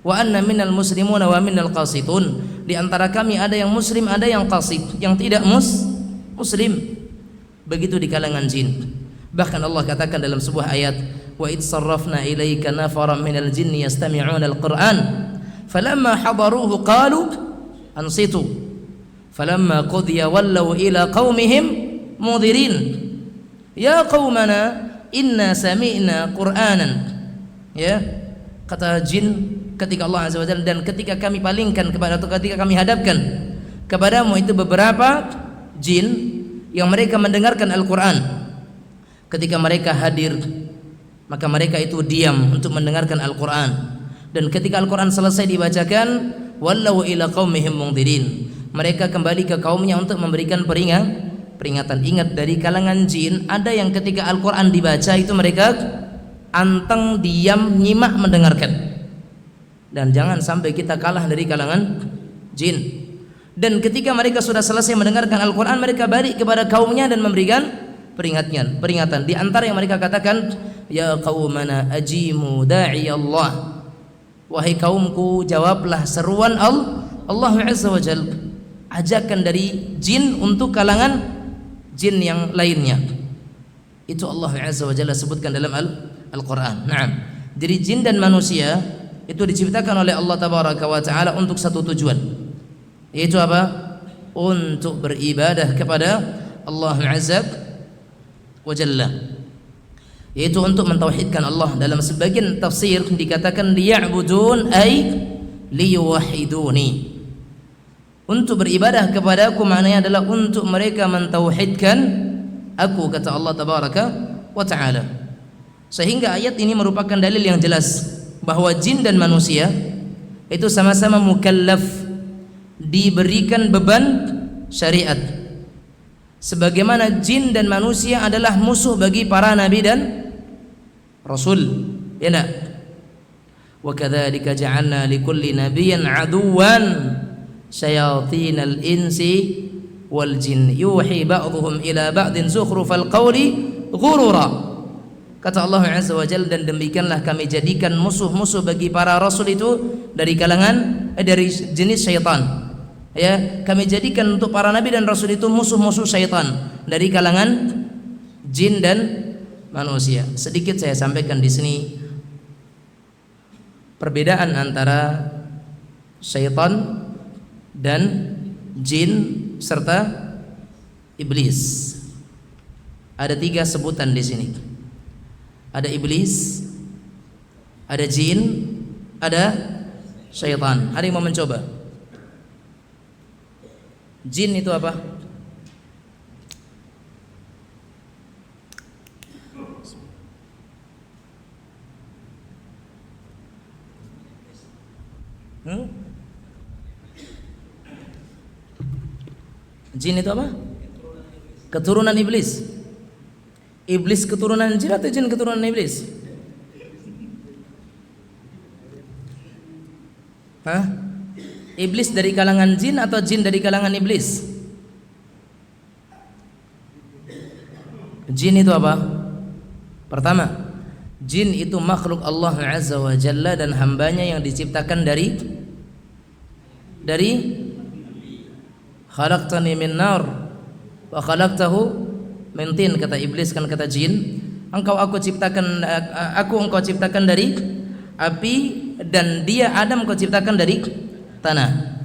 Wa anna minnal muslimuna wa minnal qasitun. Di antara kami ada yang muslim, ada yang qasid, yang tidak muslim. Begitu di kalangan jin. Bahkan Allah katakan dalam sebuah ayat, wa id sarrafna ilaika nafaran minal jinni yastami'una al-Qur'an falamma hadaruhu qalu ansitu falamma qudiya wallaw ila qaumihim mudhirin ya qaumana inna sami'na Qur'anan. Ya, kata jin ketika Allah azza wajalla, dan ketika kami palingkan kepada, atau ketika kami hadapkan kepadamu itu beberapa jin yang mereka mendengarkan Al-Quran, ketika mereka hadir maka mereka itu diam untuk mendengarkan Al-Quran, dan ketika Al-Quran selesai dibacakan wallau ila qaumihim mundhirin, mereka kembali ke kaumnya untuk memberikan peringatan. Ingat, dari kalangan jin ada yang ketika Al-Quran dibaca itu mereka anteng, diam, nyimak, mendengarkan. Dan jangan sampai kita kalah dari kalangan jin. Dan ketika mereka sudah selesai mendengarkan Al-Quran, mereka balik kepada kaumnya dan memberikan peringatan. Di antara yang mereka katakan, ya qaumana ajimu da'i Allah, wahai kaumku, jawablah seruan Allah azza wa jalla. Ajakan dari jin untuk kalangan jin yang lainnya. Itu Allah azza wa jalla sebutkan dalam Al-Quran. Naam. Jadi jin dan manusia itu diciptakan oleh Allah tabaraka wa taala untuk satu tujuan, yaitu apa? Untuk beribadah kepada Allah azza wa jalla, yaitu untuk mentauhidkan Allah. Dalam sebagian tafsir dikatakan liya'budun ay liyuwahiduni. Untuk beribadah kepada aku maknanya adalah untuk mereka mentauhidkan aku, kata Allah tabaraka wa taala. Sehingga ayat ini merupakan dalil yang jelas bahwa jin dan manusia itu sama-sama mukallaf, diberikan beban syariat. Sebagaimana jin dan manusia adalah musuh bagi para nabi dan rasul, ya nak? Wa kadzalika ja'alna likulli nabiyyin aduwan syayatinal insi wal jin yuhi ba'dhum ila ba'din zukhrufal qawli ghurura. Kata Allah azza wa jalla, dan demikianlah kami jadikan musuh-musuh bagi para rasul itu dari kalangan dari jenis syaitan. Ya, kami jadikan untuk para nabi dan rasul itu musuh-musuh syaitan dari kalangan jin dan manusia. Sedikit saya sampaikan di sini perbedaan antara syaitan dan jin serta iblis. Ada 3 sebutan di sini. Ada iblis, ada jin, ada syaitan. Ada yang mau mencoba? Jin itu apa? Jin itu apa? Keturunan iblis. Iblis keturunan jin atau jin keturunan iblis? Hah? Iblis dari kalangan jin atau jin dari kalangan iblis? Jin itu apa? Pertama, jin itu makhluk Allah Azza wa Jalla dan hambanya yang diciptakan dari khalaqtani min nar wa khalaqtahu min tin, kata iblis, kan kata jin, engkau ciptakan dari api dan dia Adam kau ciptakan dari tanah.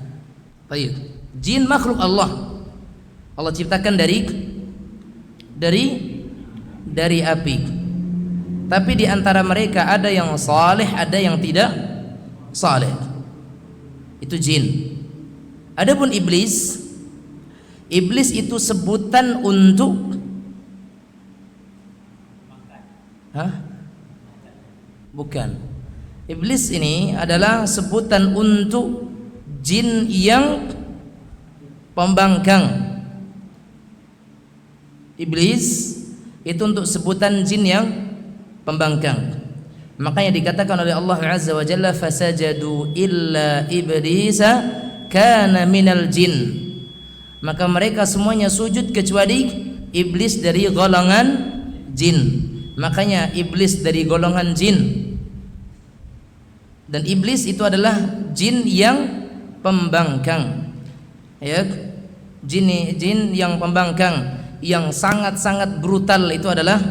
Baik. Jin makhluk Allah. Allah ciptakan dari api. Tapi di antara mereka ada yang saleh, ada yang tidak saleh. Itu jin. Adapun iblis itu sebutan untuk bukan. Iblis ini adalah sebutan untuk jin yang pembangkang. Iblis itu untuk sebutan jin yang pembangkang. Makanya dikatakan oleh Allah Azza wa Jalla, fasajadu illa iblisa kana minal jin. Maka mereka semuanya sujud kecuali iblis dari golongan jin. Makanya iblis dari golongan jin. Dan iblis itu adalah jin yang pembangkang. Ya, jin yang pembangkang, yang sangat-sangat brutal itu adalah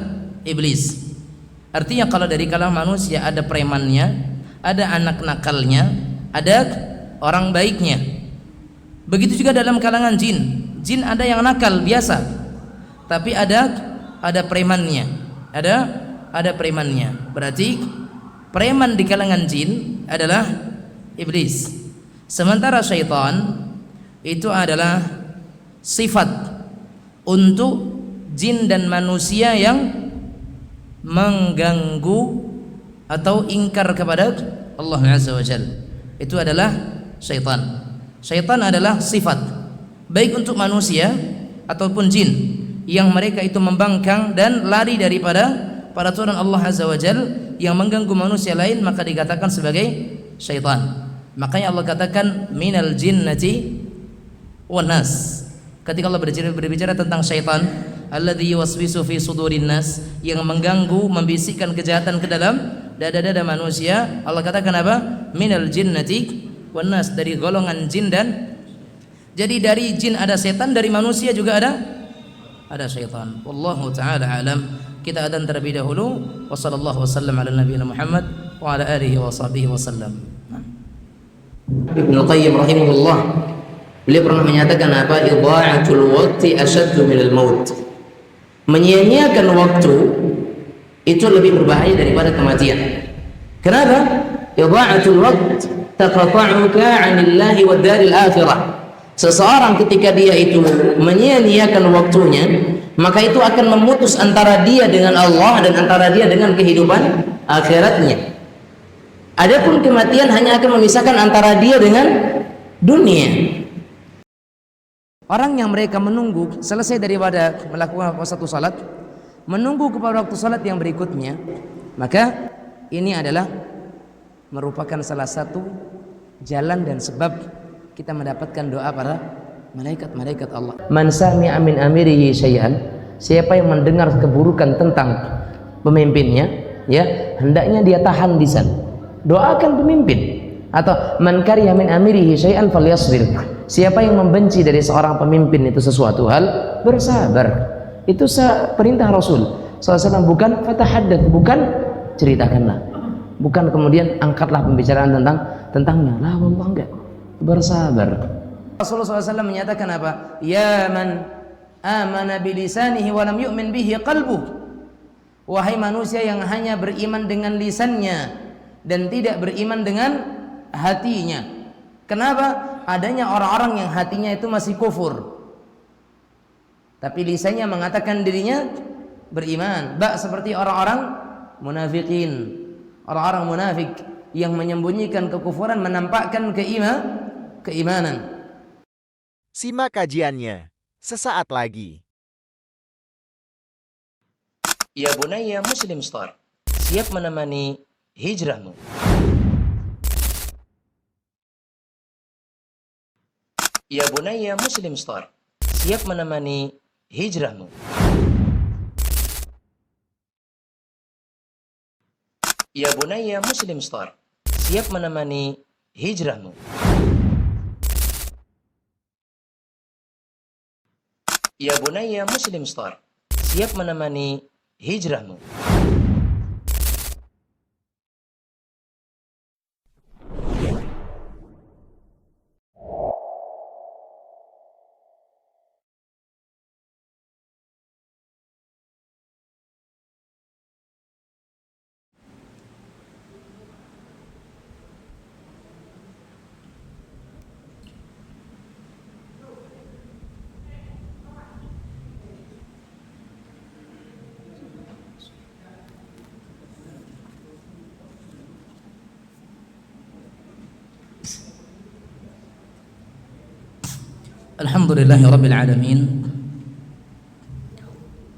iblis. Artinya kalau dari kalangan manusia ada premannya, ada anak nakalnya, ada orang baiknya. Begitu juga dalam kalangan jin. Jin ada yang nakal biasa, tapi ada premannya. Ada premannya. Berarti preman di kalangan jin adalah iblis. Sementara syaitan itu adalah sifat untuk jin dan manusia yang mengganggu atau ingkar kepada Allah Azza wa Jalla. Itu adalah syaitan. Syaitan adalah sifat baik untuk manusia ataupun jin yang mereka itu membangkang dan lari daripada peraturan Allah Azza wa Jalla, yang mengganggu manusia lain, maka dikatakan sebagai syaitan. Makanya Allah katakan minal jinnati wan nas. Ketika Allah berbicara tentang syaitan, alladzi yuwaswisu fi sudurin nas, yang mengganggu, membisikkan kejahatan ke dalam dada-dada manusia, Allah katakan apa? Minal jinnati wan nas, dari golongan jin. Dan jadi dari jin ada setan, dari manusia juga ada syaitan. Wallahu taala alam. Kita adzan terlebih dahulu. Wassallallahu wasallam ala nabiyina Muhammad wa ala alihi wa sahbihi wasallam. Ibnu Qayyim rahimahullah, beliau pernah menyatakan apa? Idha'atul waqti ashaddu minal maut. Menyia-nyiakan waktu itu lebih berbahaya daripada kematian. Kenapa? Idha'atul waqt taqta'uka 'anillahi wad daril akhirah. Seseorang ketika dia itu menyia-nyiakan waktunya, maka itu akan memutus antara dia dengan Allah dan antara dia dengan kehidupan akhiratnya. Adapun kematian hanya akan memisahkan antara dia dengan dunia. Orang yang mereka menunggu selesai daripada melakukan satu salat, menunggu kepada waktu salat yang berikutnya, maka ini adalah merupakan salah satu jalan dan sebab kita mendapatkan doa para malaikat-malaikat Allah. Man sami'a min amirihi syai'an, siapa yang mendengar keburukan tentang pemimpinnya, ya, hendaknya dia tahan di sana. Doakan pemimpin. Atau man kariha min amirihi syai'an falyasbir, Siapa yang membenci dari seorang pemimpin itu sesuatu hal, bersabar. Itu perintah Rasul SAW, bukan fatahaddath, bukan ceritakanlah, bukan kemudian angkatlah pembicaraan tentangnya. La wallah, enggak. Bersabar. Rasulullah SAW menyatakan apa? Ya man amana bilisanihi wa lam yu'min bihi qalbuh. Wahai manusia yang hanya beriman dengan lisannya dan tidak beriman dengan hatinya. Kenapa? Adanya orang-orang yang hatinya itu masih kufur, tapi lisannya mengatakan dirinya beriman. Seperti orang-orang munafikin, orang-orang munafik yang menyembunyikan kekufuran, menampakkan keimanan. Simak kajiannya sesaat lagi. Ya bunayya Muslim Star, siap menemani hijrahmu. Ya bunayya Muslim Star, siap menemani hijrahmu. Ya bunayya Muslim Star, siap menemani hijrahmu. Ya bunayya Muslim Star, siap menemani hijrahmu. Alhamdulillahi Rabbil Alamin,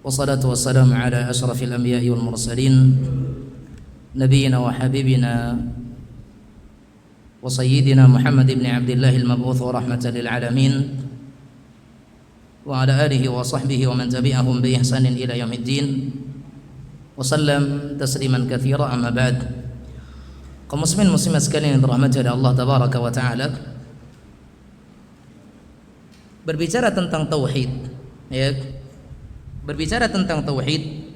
wassalatu wassalamu ala ashrafil anbiya'i wal mursalin, nabiyyina wa habibina wa sayyidina Muhammad ibn Abdillahil mab'uth wa rahmatan lil alamin, wa ala alihi wa sahbihi wa man tabi'ahum bi ihsanin ila yaumiddin, wa sallam tasliman katsira. Amma ba'd. Kaum muslimin muslimat sekalian yang dirahmati oleh Allah tabaraka wa taala, berbicara tentang tauhid, ya, berbicara tentang tauhid,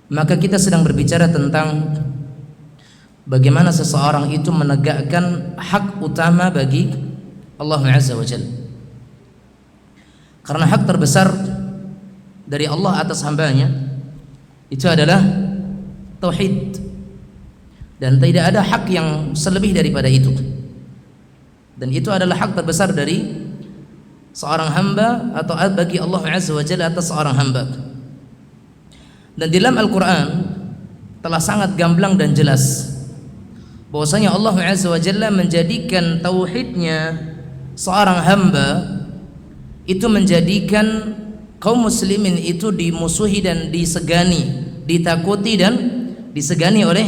maka kita sedang berbicara tentang bagaimana seseorang itu menegakkan hak utama bagi Allah Azza wa Jalla. Karena hak terbesar dari Allah atas hambanya itu adalah tauhid, dan tidak ada hak yang selebih daripada itu. Dan itu adalah hak terbesar dari seorang hamba atau bagi Allah Azza wa Jalla atas seorang hamba. Dan di dalam Al-Quran telah sangat gamblang dan jelas bahwasanya Allah Azza wa Jalla menjadikan tauhidnya seorang hamba itu menjadikan kaum muslimin itu dimusuhi dan disegani, ditakuti dan disegani oleh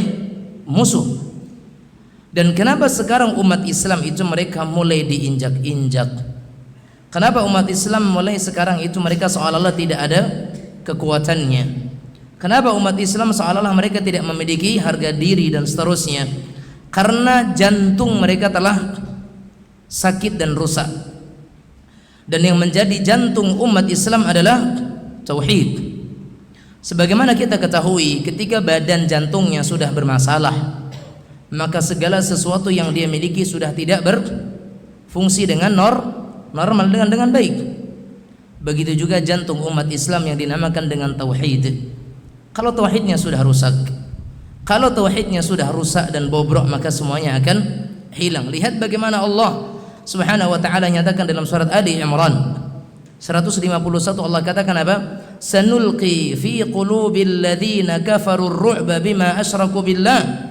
musuh. Dan kenapa sekarang umat Islam itu mereka mulai diinjak-injak? Kenapa umat Islam mulai sekarang itu mereka seolah-olah tidak ada kekuatannya? Kenapa umat Islam seolah-olah mereka tidak memiliki harga diri dan seterusnya? Karena jantung mereka telah sakit dan rusak. Dan yang menjadi jantung umat Islam adalah tauhid. Sebagaimana kita ketahui, ketika badan jantungnya sudah bermasalah, maka segala sesuatu yang dia miliki sudah tidak berfungsi dengan normal, dengan baik. Begitu juga jantung umat Islam yang dinamakan dengan tauhid. Kalau tauhidnya sudah rusak, dan bobrok, maka semuanya akan hilang. Lihat bagaimana Allah Subhanahu wa taala nyatakan dalam surat Ali Imran 151, Allah katakan apa? Sanulqi fi qulubil ladzina kafaru ar-ru'ba bima asyraku billah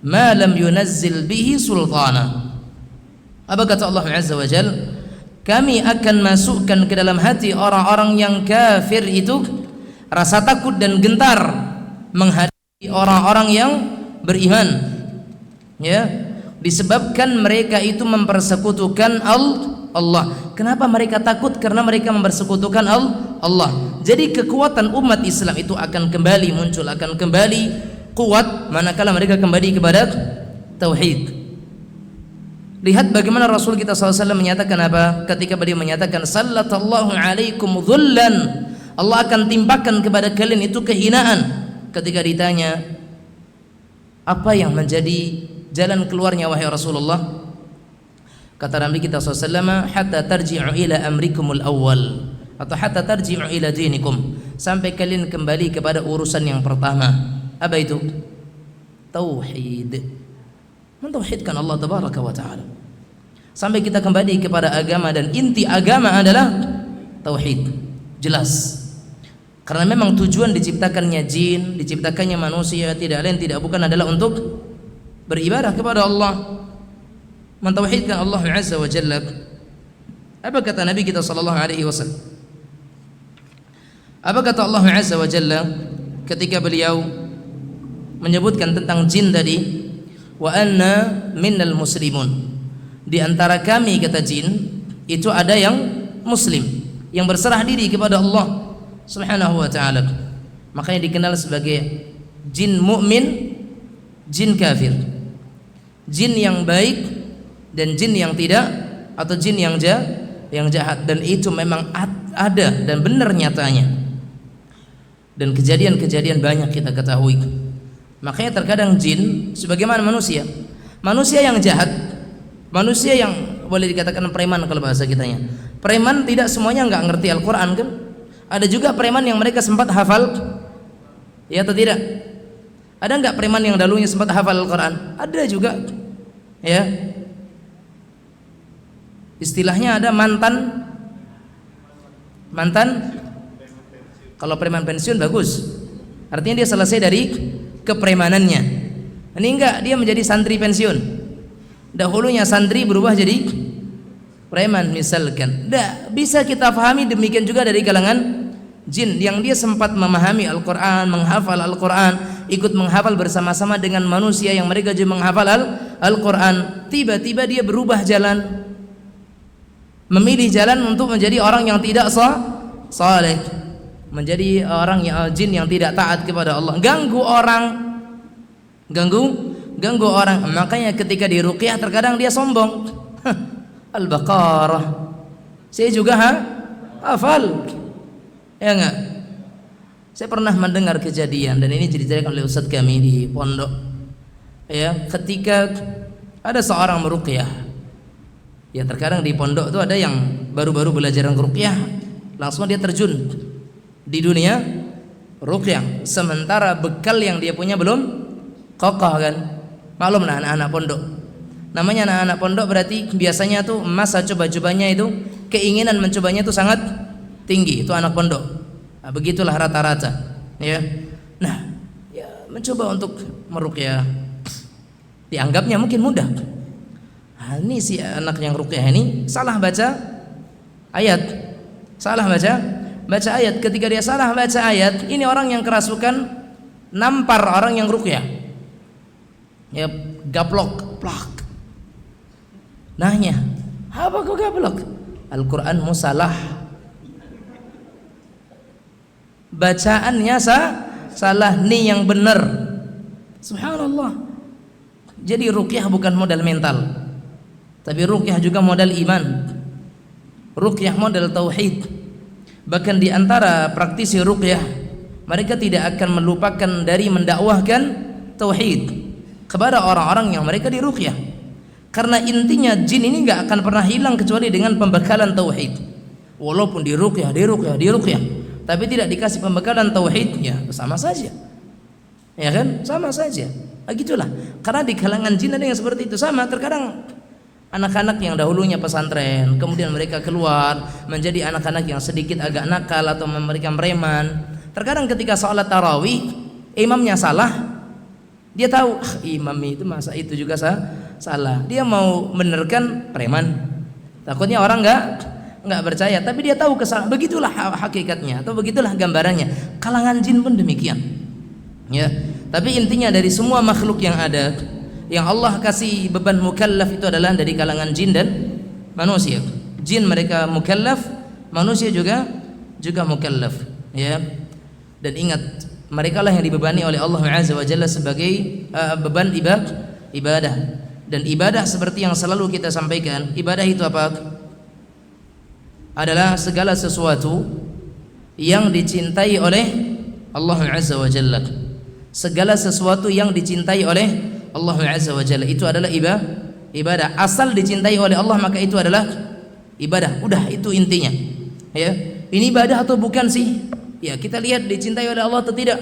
ma lam yunazzil bihi sultana. Apa kata Allah Azza wa Jalla? Kami akan masukkan ke dalam hati orang-orang yang kafir itu rasa takut dan gentar menghadapi orang-orang yang beriman, ya, disebabkan mereka itu mempersekutukan Allah. Kenapa mereka takut? Karena mereka mempersekutukan Allah. Jadi kekuatan umat Islam itu akan kembali muncul, akan kembali kuat manakala mereka kembali kepada tauhid. Lihat bagaimana Rasul kita SAW menyatakan apa? Ketika beliau menyatakan sallallahu alaikum dhullan, Allah akan timpakan kepada kalian itu kehinaan. Ketika ditanya apa yang menjadi jalan keluarnya wahai Rasulullah, kata Nabi kita SAW, hatta tarji'u ila amrikumul awal, atau hatta tarji'u ila dinikum, sampai kalian kembali kepada urusan yang pertama. Apa itu? Tauhid. Mentauhidkan Allah tabaraka wa ta'ala, sampai kita kembali kepada agama, dan inti agama adalah tauhid. Jelas, karena memang tujuan diciptakannya jin, diciptakannya manusia tidak lain tidak bukan adalah untuk beribadah kepada Allah, mentauhidkan Allah azza wa jalla. Apa kata Nabi kita sallallahu alaihi wasallam? Apa kata Allah azza wa jalla ketika beliau menyebutkan tentang jin tadi? Wa anna minnal muslimun, di antara kami, kata jin, itu ada yang muslim, yang berserah diri kepada Allah subhanahu wa ta'ala. Makanya dikenal sebagai jin mukmin, jin kafir, jin yang baik dan jin yang tidak, atau jin yang jahat. Dan itu memang ada dan benar nyatanya, dan kejadian-kejadian banyak kita ketahui. Makanya terkadang jin sebagaimana manusia yang jahat, manusia yang boleh dikatakan preman kalau bahasa kitanya. Preman tidak semuanya nggak ngerti Al-Quran kan? Ada juga preman yang mereka sempat hafal, ya atau tidak? Ada nggak preman yang dahulunya sempat hafal Al-Quran? Ada juga, ya. Istilahnya ada mantan. Kalau preman pensiun bagus, artinya dia selesai dari kepremanannya. Ini enggak, dia menjadi santri pensiun. Dahulunya santri berubah jadi preman misalkan. Bisa kita pahami demikian juga dari kalangan jin yang dia sempat memahami Al-Quran, menghafal Al-Quran, ikut menghafal bersama-sama dengan manusia yang mereka juga menghafal Al-Quran. Tiba-tiba dia berubah jalan, memilih jalan untuk menjadi orang yang tidak saleh, menjadi orang yang jin yang tidak taat kepada Allah, ganggu orang. Makanya ketika di ruqyah terkadang dia sombong. Al-Baqarah saya juga hafal, ya enggak? Saya pernah mendengar kejadian, dan ini diceritakan oleh ustadz kami di pondok, ya, ketika ada seorang meruqyah. Ya, terkadang di pondok itu ada yang baru-baru belajar ruqyah, langsung dia terjun di dunia ruqyah, sementara bekal yang dia punya belum kokoh kan. Maklum lah anak-anak pondok, namanya anak-anak pondok berarti biasanya tuh masa coba-cobanya itu, keinginan mencobanya itu sangat tinggi. Itu anak pondok. Nah, begitulah rata-rata, ya. Nah, ya, mencoba untuk meruqyah dianggapnya mungkin mudah. Nah, ini si anak yang ruqyah ini salah baca ayat, baca ayat. Ketika dia salah baca ayat, ini orang yang kerasukan nampar orang yang ruqyah, ya, gaplok, plak. Nanya, apa kau gaplok? Al-Quran musalah, bacaannya salah, nih yang benar. Subhanallah. Jadi ruqyah bukan modal mental, tapi ruqyah juga modal iman, ruqyah modal tauhid. Bahkan di antara praktisi ruqyah, mereka tidak akan melupakan dari mendakwahkan tauhid kepada orang-orang yang mereka diruqyah. Karena intinya jin ini enggak akan pernah hilang kecuali dengan pembekalan tauhid. Walaupun diruqyah, tapi tidak dikasih pembekalan tauhid, ya sama saja. Ya kan? Sama saja. Begitulah. Karena di kalangan jin ada yang seperti itu. Sama, terkadang anak-anak yang dahulunya pesantren, kemudian mereka keluar menjadi anak-anak yang sedikit agak nakal atau mereka preman. Terkadang ketika sholat tarawih, imamnya salah, dia tahu imam itu masa itu juga salah. Dia mau menerkan preman. Takutnya orang enggak percaya, tapi dia tahu kesalahan. Begitulah hakikatnya atau begitulah gambarannya. Kalangan jin pun demikian. Ya. Tapi intinya dari semua makhluk yang ada, yang Allah kasih beban mukallaf itu adalah dari kalangan jin dan manusia. Jin mereka mukallaf, manusia juga mukallaf, ya. Dan ingat, mereka lah yang dibebani oleh Allah Azza wa Jalla sebagai beban ibadah. Dan ibadah seperti yang selalu kita sampaikan, ibadah itu apa? Adalah segala sesuatu yang dicintai oleh Allah Azza wa Jalla. Segala sesuatu yang dicintai oleh Allah Azza wa Jalla itu adalah ibadah. Asal dicintai oleh Allah maka itu adalah ibadah. Udah, itu intinya. Ya, ini ibadah atau bukan sih? Ya, kita lihat dicintai oleh Allah atau tidak.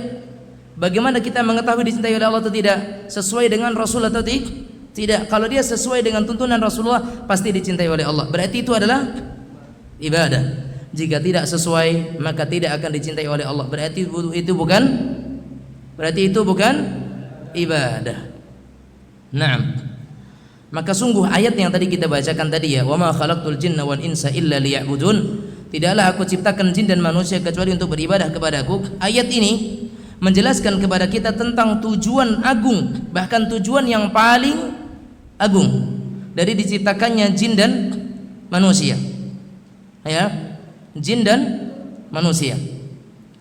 Bagaimana kita mengetahui dicintai oleh Allah atau tidak? Sesuai dengan Rasul atau tidak? Kalau dia sesuai dengan tuntunan Rasulullah, pasti dicintai oleh Allah. Berarti itu adalah ibadah. Jika tidak sesuai, maka tidak akan dicintai oleh Allah. Berarti itu bukan ibadah. Naam. Maka sungguh ayat yang tadi kita bacakan tadi ya, wa ma khalaqtul jinna wal insa illa liya'budun. Tidaklah aku ciptakan jin dan manusia kecuali untuk beribadah kepadaku. Ayat ini menjelaskan kepada kita tentang tujuan agung, bahkan tujuan yang paling agung dari diciptakannya jin dan manusia. Ya, jin dan manusia.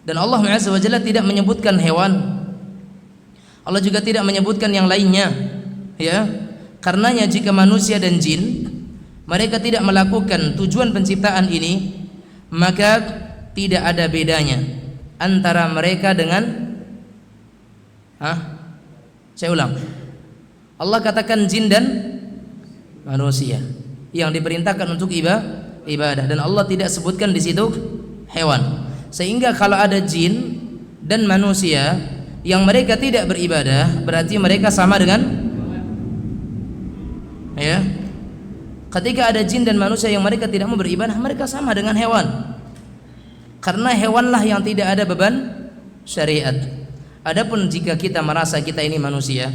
Dan Allah Azza wa Jalla tidak menyebutkan hewan. Allah juga tidak menyebutkan yang lainnya. Ya, karenanya jika manusia dan jin mereka tidak melakukan tujuan penciptaan ini, maka tidak ada bedanya antara mereka dengan saya ulang. Allah katakan jin dan manusia yang diperintahkan untuk ibadah, dan Allah tidak sebutkan di situ hewan. Sehingga kalau ada jin dan manusia yang mereka tidak beribadah, berarti mereka sama dengan ya. Ketika ada jin dan manusia yang mereka tidak mau beribadah, mereka sama dengan hewan. Karena hewanlah yang tidak ada beban syariat. Adapun jika kita merasa kita ini manusia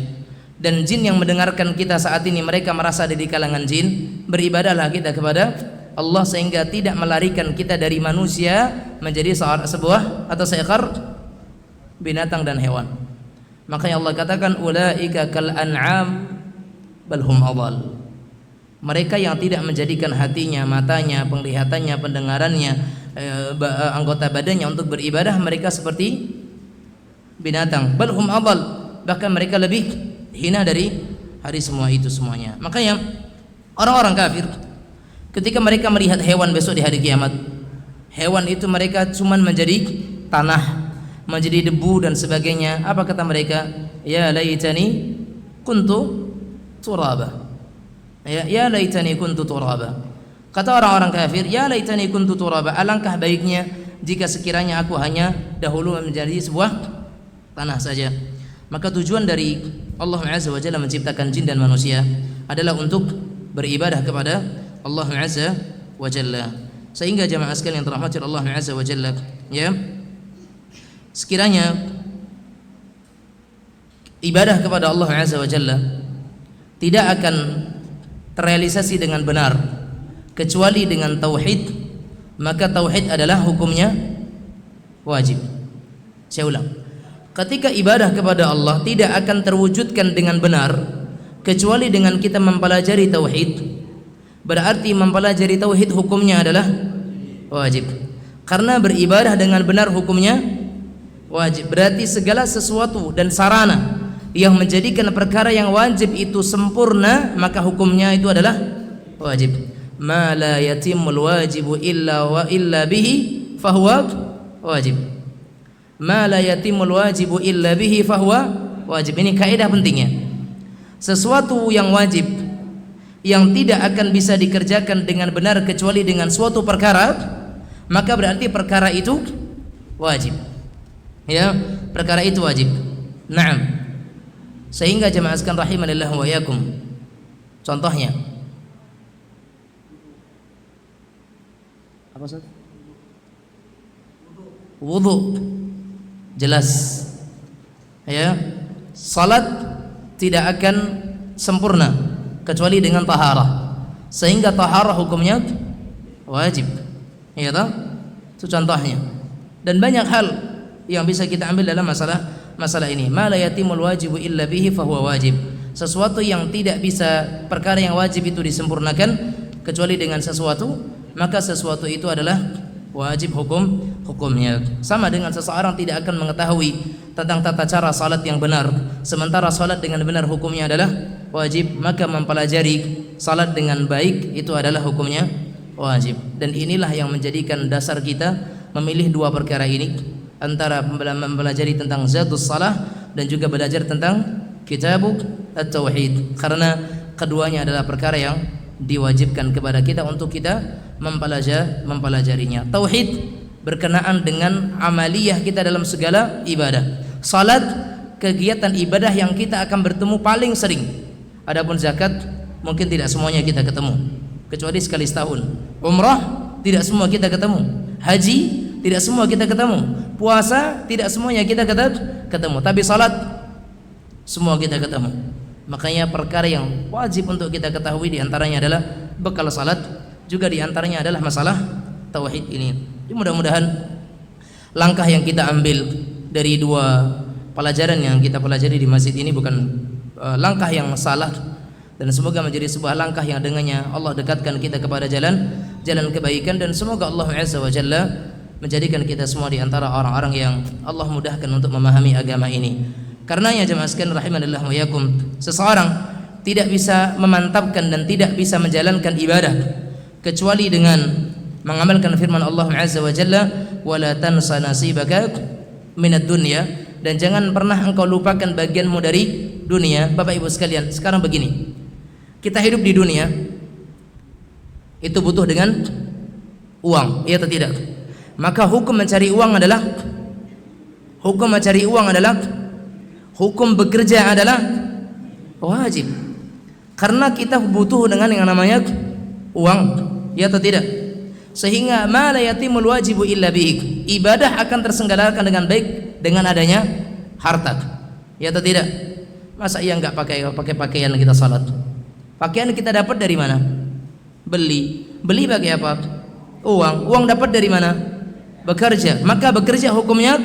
dan jin yang mendengarkan kita saat ini mereka merasa ada di kalangan jin, beribadahlah kita kepada Allah sehingga tidak melarikan kita dari manusia menjadi sebuah atau seekor binatang dan hewan. Makanya Allah katakan ulaika kal an'am bal hum adall. Mereka yang tidak menjadikan hatinya, matanya, penglihatannya, pendengarannya, anggota badannya untuk beribadah, mereka seperti binatang. Bal hum adall, bahkan mereka lebih hina dari semua itu semuanya. Makanya orang-orang kafir ketika mereka melihat hewan besok di hari kiamat, hewan itu mereka cuman menjadi tanah, menjadi debu dan sebagainya. Apa kata mereka? Ya laitani kuntu turaba. Ya laitani kuntu turaba. Kata orang-orang kafir, ya laitani kuntu turaba, alangkah baiknya jika sekiranya aku hanya dahulu menjadi sebuah tanah saja. Maka tujuan dari Allah Azza wa Jalla menciptakan jin dan manusia adalah untuk beribadah kepada Allah Azza wa Jalla. Sehingga jamaah sekalian yang dirahmati Allah Azza wa Jalla, ya, sekiranya ibadah kepada Allah Azza wa Jalla tidak akan terrealisasi dengan benar kecuali dengan tauhid, maka tauhid adalah hukumnya wajib. Saya ulang, ketika ibadah kepada Allah tidak akan terwujudkan dengan benar kecuali dengan kita mempelajari tauhid, berarti mempelajari tauhid hukumnya adalah wajib. Karena beribadah dengan benar hukumnya wajib, berarti segala sesuatu dan sarana yang menjadikan perkara yang wajib itu sempurna, maka hukumnya itu adalah wajib. Ma la yatimul wajibu illa bihi fahuwa wajib. Ma la yatimul wajibu illa bihi fahuwa wajib. Ini kaidah pentingnya. Sesuatu yang wajib yang tidak akan bisa dikerjakan dengan benar kecuali dengan suatu perkara, maka berarti perkara itu wajib. Ya, perkara itu wajib. Naam. Sehingga jemaah sekalian rahimanillah wa iyyakum, contohnya apa Ustaz? Wudu, jelas. Ya, salat tidak akan sempurna kecuali dengan taharah. Sehingga taharah hukumnya wajib. Ya toh? Itu contohnya. Dan banyak hal yang bisa kita ambil dalam masalah ini. Ma la yatimul wajibu illa bihi fahuwa wajib. Sesuatu yang tidak bisa, perkara yang wajib itu disempurnakan kecuali dengan sesuatu, maka sesuatu itu adalah wajib hukumnya. Sama dengan seseorang tidak akan mengetahui tentang tata cara salat yang benar, sementara salat dengan benar hukumnya adalah wajib, maka mempelajari salat dengan baik itu adalah hukumnya wajib. Dan inilah yang menjadikan dasar kita memilih dua perkara ini, antara mempelajari tentang zatus salah dan juga belajar tentang kitabut at-tauhid, karena keduanya adalah perkara yang diwajibkan kepada kita untuk kita mempelajarinya. Tauhid berkenaan dengan amaliyah kita dalam segala ibadah. Salat kegiatan ibadah yang kita akan bertemu paling sering. Adapun zakat mungkin tidak semuanya kita ketemu, kecuali sekali setahun. Umrah tidak semua kita ketemu. Haji tidak semua kita ketemu. Puasa tidak semuanya kita ketemu. Tapi salat semua kita ketemu. Makanya perkara yang wajib untuk kita ketahui diantaranya adalah bekal salat, juga diantaranya adalah masalah tauhid ini. Jadi mudah-mudahan langkah yang kita ambil dari dua pelajaran yang kita pelajari di masjid ini bukan langkah yang salah, dan semoga menjadi sebuah langkah yang dengannya Allah dekatkan kita kepada jalan kebaikan, dan semoga Allah Azza wa Jalla menjadikan kita semua di antara orang-orang yang Allah mudahkan untuk memahami agama ini. Karenanya jemaah sekalian rahimanallahu wa iyyakum, seseorang tidak bisa memantapkan dan tidak bisa menjalankan ibadah kecuali dengan mengamalkan firman Allah Azza wa Jalla, wala tansa nasibaka minad dunya, dan jangan pernah engkau lupakan bagianmu dari dunia. Bapak Ibu sekalian, sekarang begini, kita hidup di dunia itu butuh dengan uang, iya atau tidak? Maka hukum bekerja adalah wajib, karena kita butuh dengan yang namanya uang, ya atau tidak? Sehingga ma la yatimul wajibu illa bihi, ibadah akan terselenggarakan dengan baik dengan adanya harta, ya atau tidak? Masa iya enggak pakai pakaian kita salat? Pakaian kita dapat dari mana? Beli pakai apa? Uang dapat dari mana? Bekerja. Maka bekerja hukumnya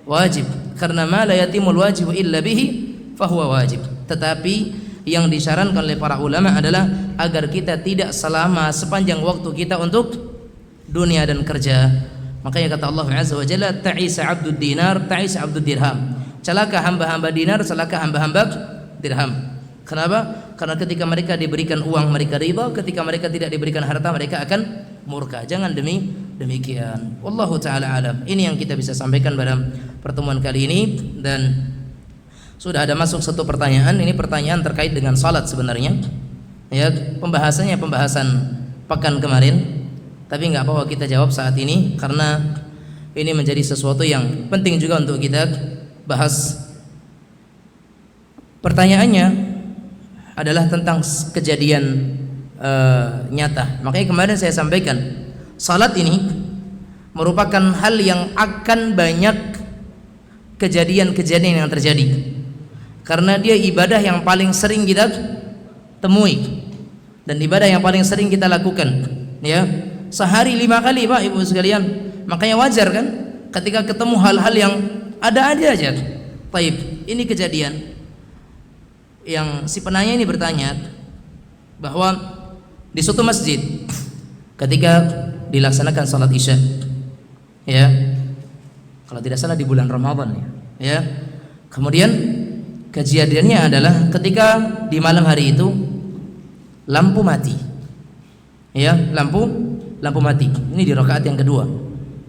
wajib, karena ma la yatimul wajibu illa bihi fahuwa wajib. Tetapi yang disarankan oleh para ulama adalah agar kita tidak selama sepanjang waktu kita untuk dunia dan kerja. Makanya kata Allah Azza wa Jalla, ta'isa abdud dinar, ta'isa abdud dirham. Celaka hamba-hamba dinar, celaka hamba-hamba dirham. Kenapa? Karena ketika mereka diberikan uang mereka ridha, ketika mereka tidak diberikan harta mereka akan murka. Jangan demikian. Wallahu taala alam. Ini yang kita bisa sampaikan pada pertemuan kali ini, dan sudah ada masuk satu pertanyaan. Ini pertanyaan terkait dengan salat sebenarnya. Ya, pembahasan pekan kemarin. Tapi enggak apa-apa kita jawab saat ini karena ini menjadi sesuatu yang penting juga untuk kita bahas. Pertanyaannya adalah tentang kejadian nyata. Makanya kemarin saya sampaikan, salat ini merupakan hal yang akan banyak kejadian-kejadian yang terjadi, karena dia ibadah yang paling sering kita temui dan ibadah yang paling sering kita lakukan, ya, sehari 5 kali Pak Ibu sekalian. Makanya wajar kan ketika ketemu hal-hal yang ada aja. Taib, ini kejadian yang si penanya ini bertanya bahwa di suatu masjid ketika dilaksanakan salat Isya, ya, kalau tidak salah di bulan Ramadan, ya, kemudian kejadiannya adalah ketika di malam hari itu lampu mati, ya, lampu mati. Ini di rakaat yang kedua,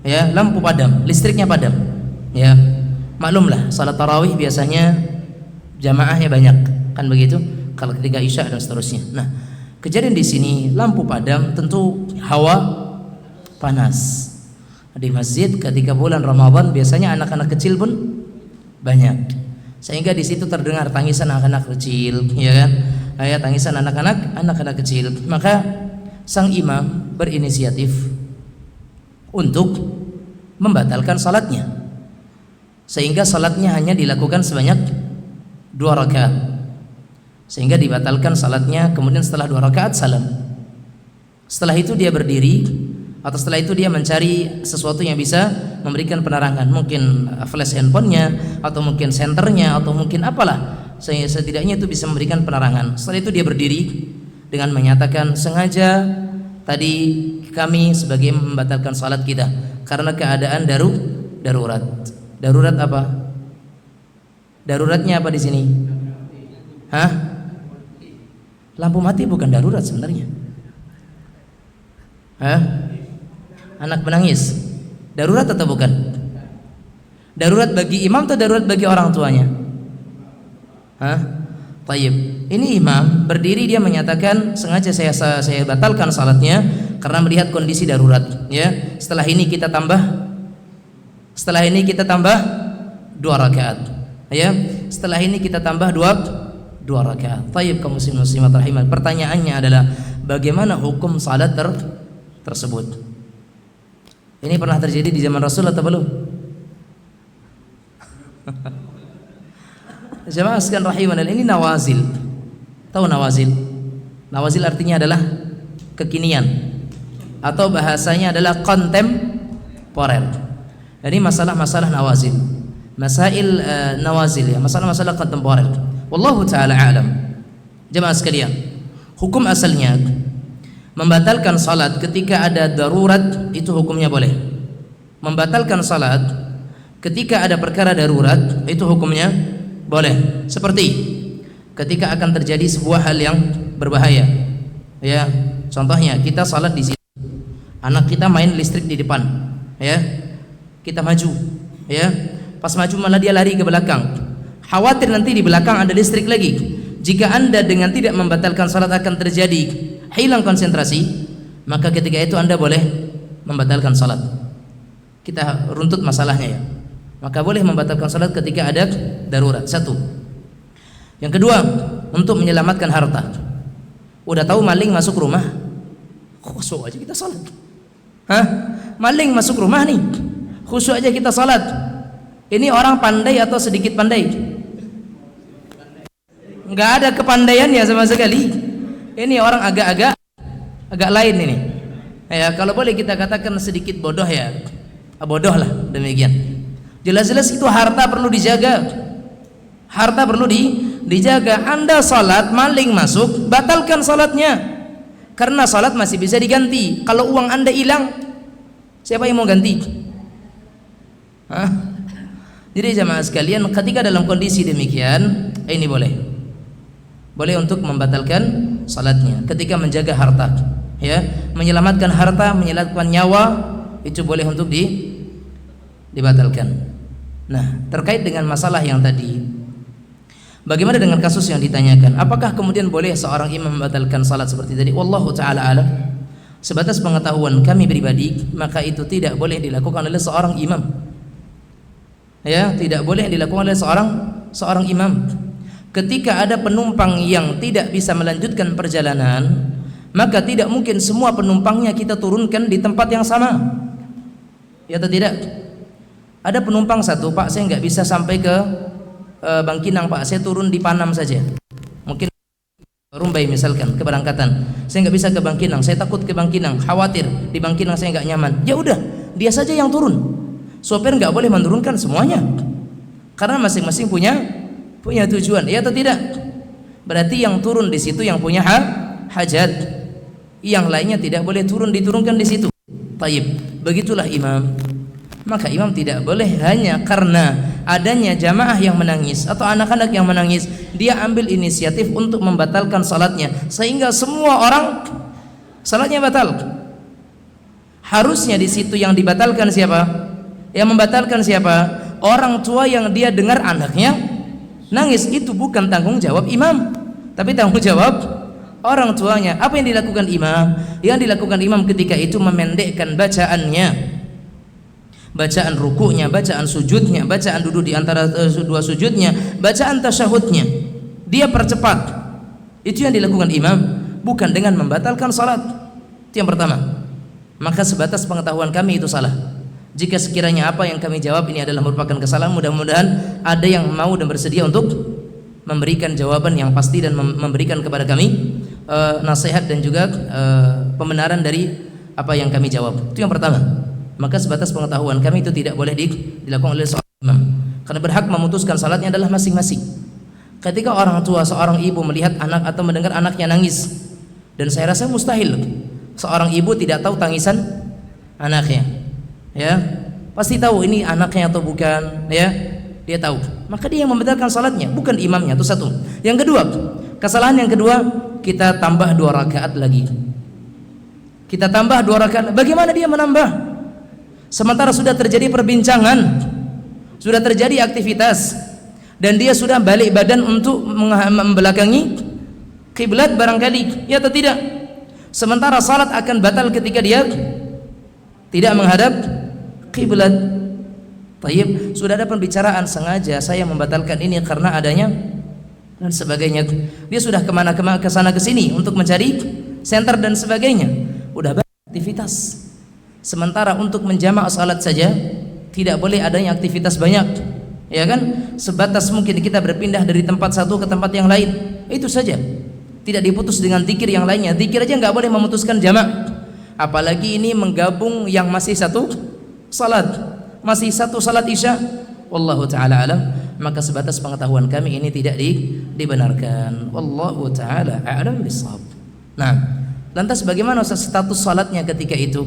ya, lampu padam, listriknya padam, ya. Maklumlah salat tarawih biasanya jamaahnya banyak, kan begitu? Kalau ketika Isya dan seterusnya. Nah, kejadian di sini lampu padam, tentu hawa panas. Di masjid ketika bulan Ramadan biasanya anak-anak kecil pun banyak, sehingga di situ terdengar tangisan anak-anak kecil, ya kan? Ayat tangisan anak-anak kecil. Maka sang imam berinisiatif untuk membatalkan salatnya, sehingga salatnya hanya dilakukan sebanyak 2 rakaat. Sehingga dibatalkan salatnya. Kemudian setelah 2 rakaat salam. Setelah itu dia berdiri, atau setelah itu dia mencari sesuatu yang bisa memberikan penerangan, mungkin flash handphonenya, atau mungkin senternya, atau mungkin apalah, setidaknya itu bisa memberikan penerangan. Setelah itu dia berdiri dengan menyatakan, sengaja tadi kami sebagai membatalkan salat kita karena keadaan darurat. Darurat apa? Daruratnya apa di sini? Hah? Lampu mati bukan darurat sebenarnya. Hah? Anak menangis. Darurat atau bukan? Darurat bagi imam atau darurat bagi orang tuanya? Hah? Tayyib. Ini imam berdiri, dia menyatakan sengaja saya batalkan salatnya karena melihat kondisi darurat, ya. Setelah ini kita tambah 2 rakaat. Ya. Setelah ini kita tambah 2 rakaat. Tayyib, kaum muslimin muslimat rahiman. Pertanyaannya adalah bagaimana hukum salat tersebut? Ini pernah terjadi di zaman Rasul atau belum? Jemaah sekalian rahimanillah, ini nawazil. Tahu nawazil? Nawazil artinya adalah kekinian atau bahasanya adalah kontemporer. Ini masalah-masalah nawazil. Masail nawazil, ya, masalah-masalah kontemporer. Wallahu taala alam. Jemaah sekalian, hukum asalnya membatalkan salat ketika ada darurat itu hukumnya boleh. Membatalkan salat ketika ada perkara darurat itu hukumnya boleh. Seperti ketika akan terjadi sebuah hal yang berbahaya. Ya, contohnya kita salat di sini. Anak kita main listrik di depan. Ya. Kita maju. Ya. Pas maju malah dia lari ke belakang. Khawatir nanti di belakang ada listrik lagi. Jika Anda dengan tidak membatalkan salat akan terjadi hilang konsentrasi, maka ketika itu Anda boleh membatalkan salat. Kita runtut masalahnya, ya. Maka boleh membatalkan salat ketika ada darurat. Satu. Yang kedua, untuk menyelamatkan harta. Udah tahu maling masuk rumah, khusyuk aja kita salat. Hah? Maling masuk rumah nih, khusyuk aja kita salat. Ini orang pandai atau sedikit pandai? Enggak ada kepandaiannya sama sekali. Ini orang agak lain ini. Ya, kalau boleh kita katakan sedikit bodoh, ya. Bodoh lah, demikian. Jelas-jelas itu harta perlu dijaga. Harta perlu dijaga. Anda salat, maling masuk, batalkan salatnya. Karena salat masih bisa diganti. Kalau uang Anda hilang, siapa yang mau ganti? Hah? Jadi jemaah sekalian, ketika dalam kondisi demikian, ini boleh untuk membatalkan salatnya. Ketika menjaga harta, ya, menyelamatkan harta, menyelamatkan nyawa, itu boleh untuk dibatalkan. Nah, terkait dengan masalah yang tadi, bagaimana dengan kasus yang ditanyakan? Apakah kemudian boleh seorang imam membatalkan salat seperti tadi? Wallahu taala alam. Sebatas pengetahuan kami pribadi, maka itu tidak boleh dilakukan oleh seorang imam. Ya, tidak boleh dilakukan oleh seorang imam. Ketika ada penumpang yang tidak bisa melanjutkan perjalanan, maka tidak mungkin semua penumpangnya kita turunkan di tempat yang sama. Ya atau tidak? Ada penumpang satu, Pak, saya nggak bisa sampai ke Bangkinang, Pak, saya turun di Panam saja. Mungkin Rumbai misalkan keberangkatan, saya nggak bisa ke Bangkinang, saya takut ke Bangkinang, khawatir di Bangkinang saya nggak nyaman. Ya udah, dia saja yang turun. Sopir nggak boleh menurunkan semuanya, karena masing-masing punya tujuan. Ya atau tidak? Berarti yang turun di situ yang punya hajat, yang lainnya tidak boleh diturunkan di situ. Taib. Begitulah imam. Maka imam tidak boleh hanya karena adanya jamaah yang menangis atau anak-anak yang menangis, dia ambil inisiatif untuk membatalkan salatnya sehingga semua orang salatnya batal. Harusnya di situ yang dibatalkan siapa? Yang membatalkan siapa? Orang tua yang dia dengar anaknya nangis. Itu bukan tanggung jawab imam, tapi tanggung jawab orang tuanya. Apa yang dilakukan imam? Yang dilakukan imam ketika itu memendekkan bacaannya, bacaan rukuknya, bacaan sujudnya, bacaan duduk di antara dua sujudnya, bacaan tasyahudnya, dia percepat. Itu yang dilakukan imam, bukan dengan membatalkan salat. Itu yang pertama. Maka sebatas pengetahuan kami itu salah. Jika sekiranya apa yang kami jawab ini adalah merupakan kesalahan, mudah-mudahan ada yang mau dan bersedia untuk memberikan jawaban yang pasti dan memberikan kepada kami nasihat dan juga pembenaran dari apa yang kami jawab. Itu yang pertama. Maka sebatas pengetahuan kami itu tidak boleh dilakukan oleh seorang imam, karena berhak memutuskan salatnya adalah masing-masing. Ketika orang tua, seorang ibu melihat anak atau mendengar anaknya nangis, dan saya rasa mustahil seorang ibu tidak tahu tangisan anaknya, ya pasti tahu ini anaknya atau bukan, ya dia tahu, maka dia yang membatalkan salatnya, bukan imamnya. Itu satu. Yang kedua, kesalahan yang kedua, kita tambah 2 rakaat lagi. Kita tambah 2 rakaat. Bagaimana dia menambah? Sementara sudah terjadi perbincangan, sudah terjadi aktivitas, dan dia sudah balik badan untuk membelakangi kiblat barangkali, ya atau tidak? Sementara salat akan batal ketika dia tidak menghadap kiblat. Tayyib, sudah ada pembicaraan, sengaja saya membatalkan ini karena adanya dan sebagainya. Dia sudah kemana-kemana, ke sana ke sini untuk mencari senter dan sebagainya. Udah banyak aktivitas. Sementara untuk menjamak salat saja tidak boleh adanya aktivitas banyak, ya kan? Sebatas mungkin kita berpindah dari tempat satu ke tempat yang lain, itu saja. Tidak diputus dengan zikir yang lainnya. Zikir aja nggak boleh memutuskan jamak. Apalagi ini menggabung yang masih satu salat, masih satu salat isya. Wallahu taala alam. Maka sebatas pengetahuan kami ini tidak dibenarkan. Wallahu taala a'lam bishawab. Nah, lantas bagaimana status salatnya ketika itu?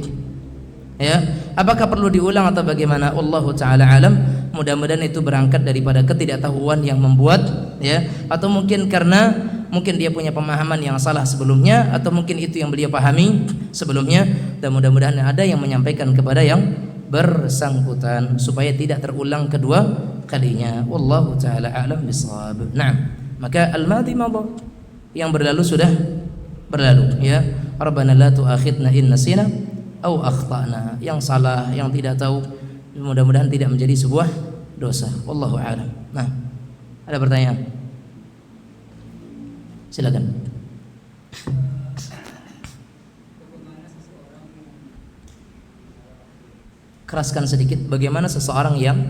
Ya, apakah perlu diulang atau bagaimana? Wallahu taala alam. Mudah-mudahan itu berangkat daripada ketidaktahuan yang membuat, ya, atau mungkin karena mungkin dia punya pemahaman yang salah sebelumnya, atau mungkin itu yang beliau pahami sebelumnya, dan mudah-mudahan ada yang menyampaikan kepada yang bersangkutan supaya tidak terulang kedua kalinya. Wallahu taala a'lam bishawab. Nah, maka al-madi madha, yang berlalu sudah berlalu, ya. Rabbana la tu'akhidna in nasina au akhtana. Yang salah, yang tidak tahu, mudah-mudahan tidak menjadi sebuah dosa. Wallahu a'lam. Nah, ada pertanyaan? Silakan. Keraskan sedikit. Bagaimana seseorang yang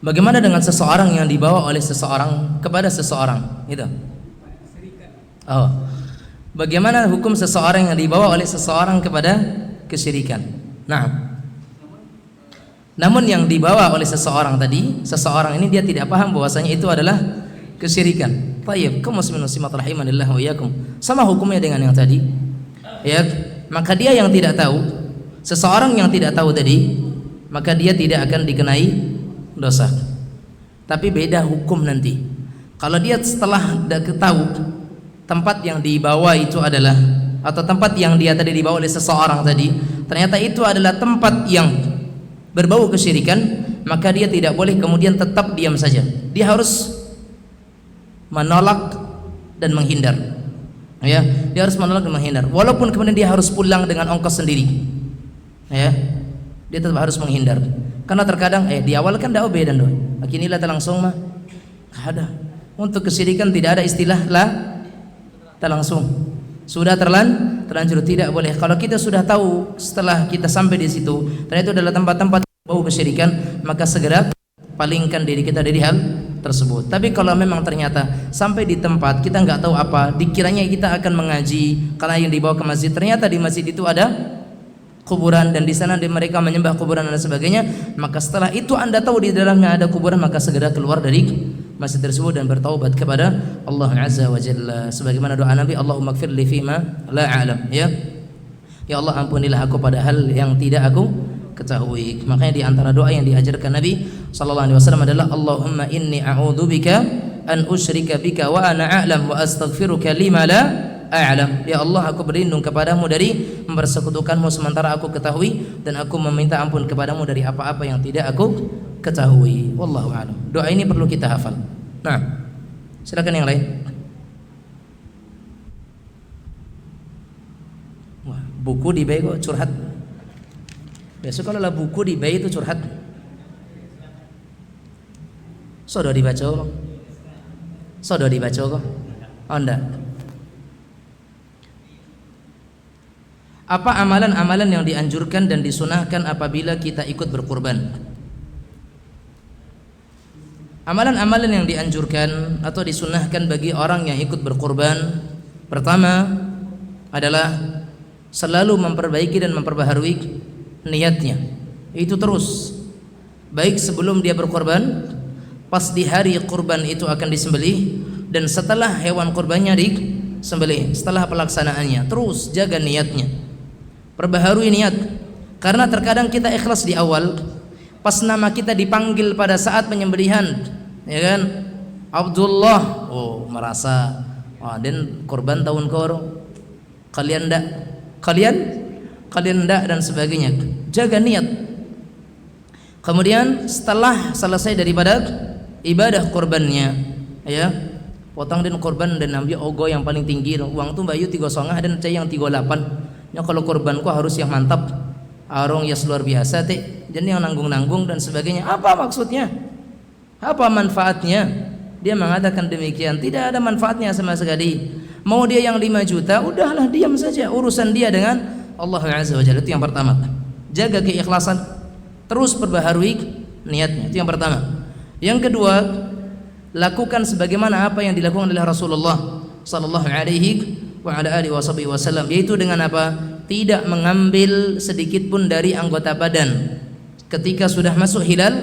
bagaimana dengan seseorang yang dibawa oleh seseorang kepada seseorang? Gitu. Oh, bagaimana hukum seseorang yang dibawa oleh seseorang kepada kesyirikan? Nah, namun yang dibawa oleh seseorang tadi, seseorang ini dia tidak paham bahwasanya itu adalah kesyirikan. Tayyib, kaum muslimin muslimat rahimanillah wa iyyakum. Sama hukumnya dengan yang tadi. Ya, maka dia yang tidak tahu, seseorang yang tidak tahu tadi, maka dia tidak akan dikenai dosa. Tapi beda hukum nanti. Kalau dia setelah tahu tempat yang dibawa itu adalah, atau tempat yang dia tadi dibawa oleh seseorang tadi, ternyata itu adalah tempat yang berbau kesyirikan, maka dia tidak boleh kemudian tetap diam saja. Dia harus menolak dan menghindar. Ya, dia harus menolak dan menghindar. Walaupun kemudian dia harus pulang dengan ongkos sendiri. Ya, dia tetap harus menghindar. Karena terkadang di awal kan dakwah beda doh. Makinilah langsung mah ada. Untuk kesyirikan tidak ada istilah langsung. Sudah terlanjur tidak boleh. Kalau kita sudah tahu setelah kita sampai di situ, ternyata itu adalah tempat-tempat bau kesyirikan, maka segera palingkan diri kita dari hal tersebut. Tapi kalau memang ternyata sampai di tempat kita nggak tahu apa, dikiranya kita akan mengaji karena yang dibawa ke masjid, ternyata di masjid itu ada kuburan dan di sana mereka menyembah kuburan dan sebagainya, maka setelah itu Anda tahu di dalamnya ada kuburan, maka segera keluar dari masjid tersebut dan bertaubat kepada Allah Azza wa Jalla. Sebagaimana doa Nabi, Allahumma ighfirli fima la a'lam, ya. Ya Allah, ampunilah aku pada hal yang tidak aku ketahui. Makanya di antara doa yang diajarkan Nabi sallallahu alaihi wasallam adalah Allahumma inni a'udzubika an usyrika bika wa ana a'lam wa astaghfiruka lima la a'lam. Ya Allah, aku berlindung kepadamu dari mempersekutukanmu sementara aku ketahui, dan aku meminta ampun kepadamu dari apa-apa yang tidak aku ketahui. Wallahu a'lam. Doa ini perlu kita hafal. Nah, silakan yang lain. Wah, buku di bayi kok curhat. Biasa kalau lah buku di bayi itu curhat. Sudah dibaca kok. Sudah dibaca kok. Oh enggak. Apa amalan-amalan yang dianjurkan dan disunahkan apabila kita ikut berkurban? Amalan-amalan yang dianjurkan atau disunahkan bagi orang yang ikut berkurban, pertama adalah selalu memperbaiki dan memperbaharui niatnya. Itu terus baik sebelum dia berkorban, pas di hari kurban itu akan disembelih, dan setelah hewan kurbannya disembelih, setelah pelaksanaannya. Terus jaga niatnya, perbaharui niat, karena terkadang kita ikhlas di awal, pas nama kita dipanggil pada saat penyembelihan, ya kan, Abdullah, oh merasa, dan korban tahun koro, kalian ndak dan sebagainya. Jaga niat. Kemudian setelah selesai daripada ibadah korbannya, ya, potong dan korban dan ambil ogo yang paling tinggi, uang tuh bayu 3,5 dan cai yang 38. Ya kalau korbanku harus yang mantap, arong ya luar biasa teh, jadi yang nanggung-nanggung dan sebagainya. Apa maksudnya? Apa manfaatnya? Dia mengatakan demikian, tidak ada manfaatnya sama sekali. Mau dia yang 5 juta, udahlah diam saja, urusan dia dengan Allah Azza wa Jalla. Itu yang pertama. Jaga keikhlasan, terus perbaharui niatnya. Itu yang pertama. Yang kedua, lakukan sebagaimana apa yang dilakukan oleh Rasulullah sallallahu alaihi wasallam, yaitu dengan apa? Tidak mengambil sedikit pun dari anggota badan ketika sudah masuk hilal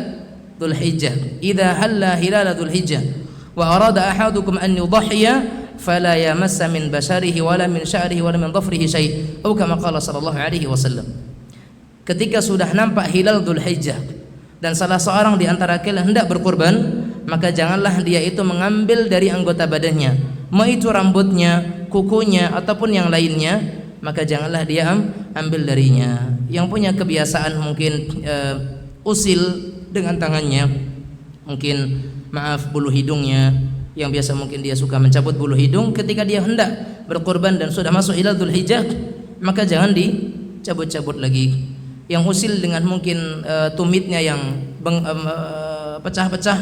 Dzulhijjah. Idza halla hilal Dzulhijjah wa arada ahadukum an yudhhiya fala yamassa min basharihi wala min sya'rihi wala min dhafrihi syai', atau kama qala sallallahu alaihi wasallam. Ketika sudah nampak hilal Dzulhijjah dan salah seorang di antara kalian hendak berkorban, maka janganlah dia itu mengambil dari anggota badannya, mau itu rambutnya, kukunya ataupun yang lainnya, maka janganlah dia ambil darinya. Yang punya kebiasaan mungkin usil dengan tangannya, mungkin maaf bulu hidungnya, yang biasa mungkin dia suka mencabut bulu hidung, ketika dia hendak berkorban dan sudah masuk hilal Dzulhijjah, maka jangan dicabut-cabut lagi. Yang usil dengan mungkin tumitnya yang pecah-pecah,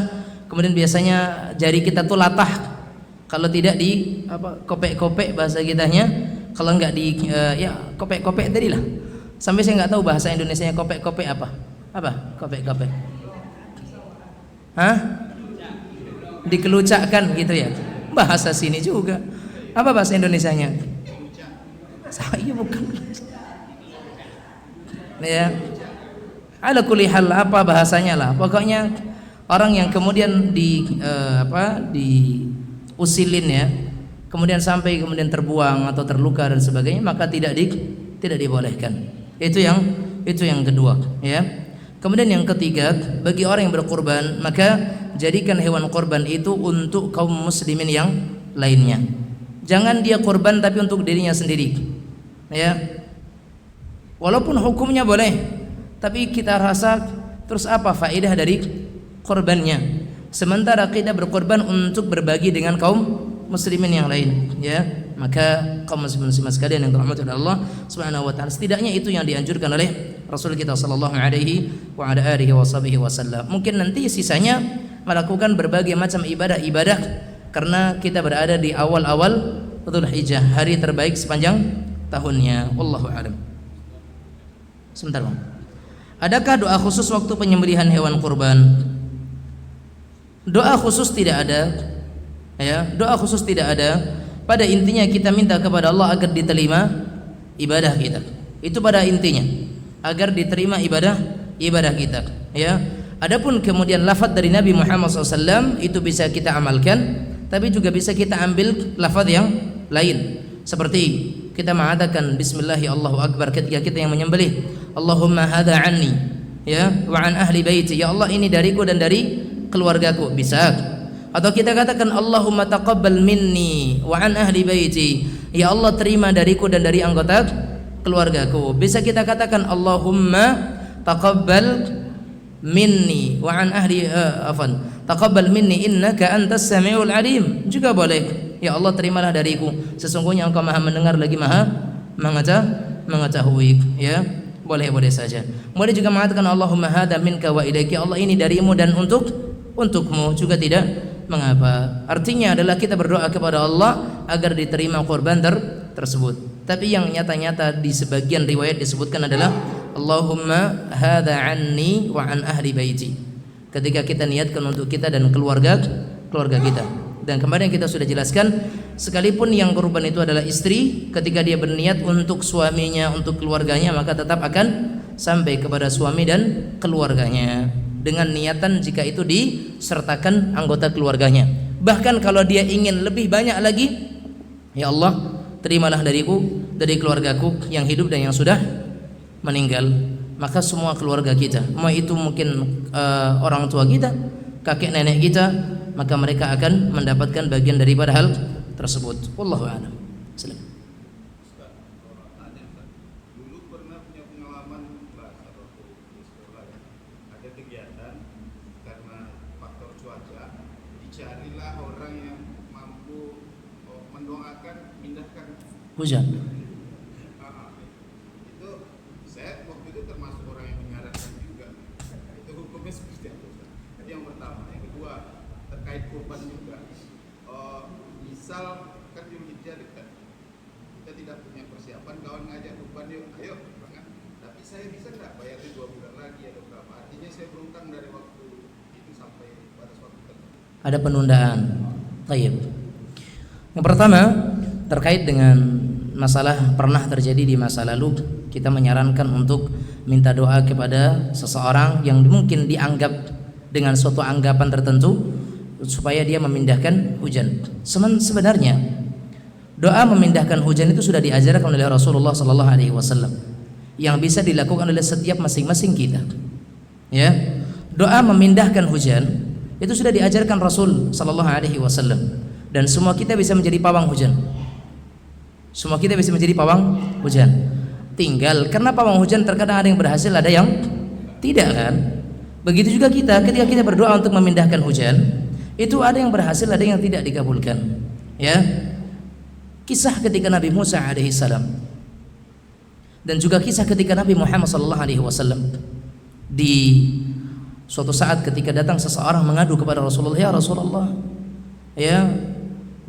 kemudian biasanya jari kita tuh latah, kalau tidak di kopek-kopek bahasa kitanya, kalau enggak di ya kopek-kopek tadi lah. Sampai saya enggak tahu bahasa Indonesianya kopek-kopek apa kopek-kopek, dikelucakkan gitu ya, bahasa sini juga. Apa bahasa Indonesianya? Saya bukan. Ya, ala kulli hal, apa bahasanya lah, pokoknya orang yang kemudian diusilin ya, kemudian sampai kemudian terbuang atau terluka dan sebagainya, maka tidak dibolehkan. Itu yang kedua ya. Kemudian yang ketiga, bagi orang yang berkorban, maka jadikan hewan korban itu untuk kaum muslimin yang lainnya. Jangan dia korban tapi untuk dirinya sendiri ya. Walaupun hukumnya boleh, tapi kita rasa terus apa faedah dari korbannya, sementara kita berkorban untuk berbagi dengan kaum muslimin yang lain ya. Maka kaum muslimin sekalian yang dirahmati oleh Allah Subhanahu wa taala, setidaknya itu yang dianjurkan oleh Rasul kita sallallahu alaihi wasallam. Mungkin nanti sisanya melakukan berbagai macam ibadah-ibadah, karena kita berada di awal-awal Dzulhijjah, hari terbaik sepanjang tahunnya. Wallahu a'lam. Sebentar Bang. Adakah doa khusus waktu penyembelihan hewan kurban? Doa khusus tidak ada ya, doa khusus tidak ada. Pada intinya kita minta kepada Allah agar diterima ibadah kita. Itu pada intinya, agar diterima ibadah kita ya. Adapun kemudian lafaz dari Nabi Muhammad SAW itu bisa kita amalkan, tapi juga bisa kita ambil lafaz yang lain. Seperti kita mengatakan Bismillahi Allahu Akbar ketika kita yang menyembelih, Allahumma hadha anni ya wa an ahli baiti, ya Allah ini dariku dan dari keluargaku, bisa. Atau kita katakan Allahumma taqabbal minni wa an ahli baiti, ya Allah terima dariku dan dari anggota keluargaku. Bisa kita katakan Allahumma taqabbal minni wa an ahli taqabbal minni innaka antas samiul alim, juga boleh. Ya Allah terimalah dariku, sesungguhnya Engkau Maha mendengar lagi Maha mengetahui ya. Boleh saja. Boleh juga mengatakan Allahumma hadza minka wa ilaiki, Allah ini darimu dan untukmu, juga tidak mengapa. Artinya adalah kita berdoa kepada Allah agar diterima korban tersebut. Tapi yang nyata-nyata di sebagian riwayat disebutkan adalah Allahumma hadza anni wa an ahli baiti, ketika kita niatkan untuk kita dan keluarga kita. Dan kemarin kita sudah jelaskan, sekalipun yang korban itu adalah istri, ketika dia berniat untuk suaminya, untuk keluarganya, maka tetap akan sampai kepada suami dan keluarganya. dengan niatan jika itu disertakan anggota keluarganya. Bahkan kalau dia ingin lebih banyak lagi, ya Allah, terimalah dariku, dari keluargaku yang hidup dan yang sudah meninggal. Maka semua keluarga kita, mau itu mungkin orang tua kita, kakek nenek kita, maka mereka akan mendapatkan bagian daripada hal tersebut. Wallahu a'lam. Silakan. Dulu pernah punya pengalaman bahasa waktu di sekolah ya. Ada kegiatan karena faktor cuaca, dicarilah orang yang mampu mendoakan pindahkan Hujan. Itu saya waktu itu termasuk orang yang menyarankan juga. Itu hukumnya seperti apa? Itu yang pertama. Yang kedua terkait kurban juga. Misal kan Zulhijjah dekat, kita tidak punya persiapan, kawan ngajak kurban yuk, ayo kurban. Tapi saya bisa nggak bayarnya 2 bulan lagi atau berapa? Artinya saya berutang dari waktu itu sampai batas waktu tertentu. Ada penundaan. Baik. Yang pertama terkait dengan masalah pernah terjadi di masa lalu, kita menyarankan untuk minta doa kepada seseorang yang mungkin dianggap dengan suatu anggapan tertentu supaya dia memindahkan hujan. Sebenarnya doa memindahkan hujan itu sudah diajarkan oleh Rasulullah sallallahu alaihi wasallam yang bisa dilakukan oleh setiap masing-masing kita. Ya. Doa memindahkan hujan itu sudah diajarkan Rasul sallallahu alaihi wasallam dan semua kita bisa menjadi pawang hujan. Semua kita bisa menjadi pawang hujan. Tinggal karena pawang hujan terkadang ada yang berhasil, ada yang tidak kan? Begitu juga kita ketika kita berdoa untuk memindahkan hujan, itu ada yang berhasil, ada yang tidak dikabulkan. Ya. Kisah ketika Nabi Musa alaihi salam dan juga kisah ketika Nabi Muhammad sallallahu alaihi wasallam di suatu saat ketika datang seseorang mengadu kepada Rasulullah, ya Rasulullah, ya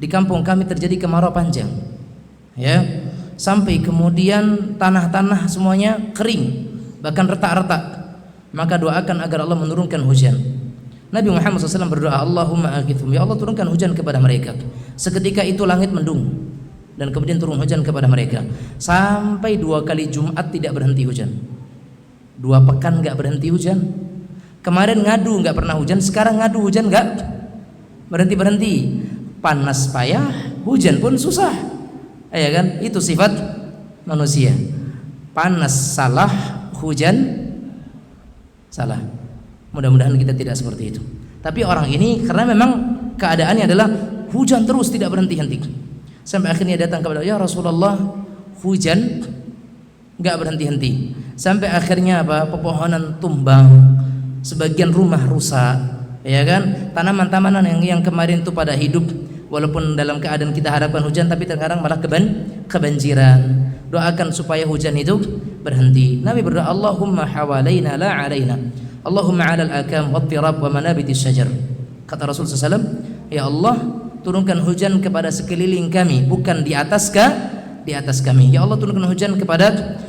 di kampung kami terjadi kemarau panjang, ya sampai kemudian tanah-tanah semuanya kering, bahkan retak-retak, maka doakan agar Allah menurunkan hujan. Nabi Muhammad SAW berdoa, Allahumma aghithum, ya Allah turunkan hujan kepada mereka. Seketika itu langit mendung dan kemudian turun hujan kepada mereka. Sampai 2 kali Jumat tidak berhenti hujan, 2 pekan nggak berhenti hujan. Kemarin ngadu nggak pernah hujan, sekarang ngadu hujan nggak berhenti. Panas payah, hujan pun susah. Ya kan? Itu sifat manusia. Panas salah, hujan salah. Mudah-mudahan kita tidak seperti itu. Tapi orang ini karena memang keadaannya adalah hujan terus tidak berhenti-henti. Sampai akhirnya datang kepada ya Rasulullah, hujan enggak berhenti-henti. Sampai akhirnya apa? Pepohonan tumbang, sebagian rumah rusak, ya kan? Tanaman-tanaman yang kemarin itu pada hidup walaupun dalam keadaan kita harapkan hujan tapi terkadang malah kebanjiran. Doakan supaya hujan itu berhenti. Nabi berdoa, Allahumma hawalaina la alaina. Allahumma 'alal akam wat-tirab wa manabitis syajar. Kata Rasul SAW, ya Allah turunkan hujan kepada sekeliling kami, bukan di atas kami. Ya Allah turunkan hujan kepada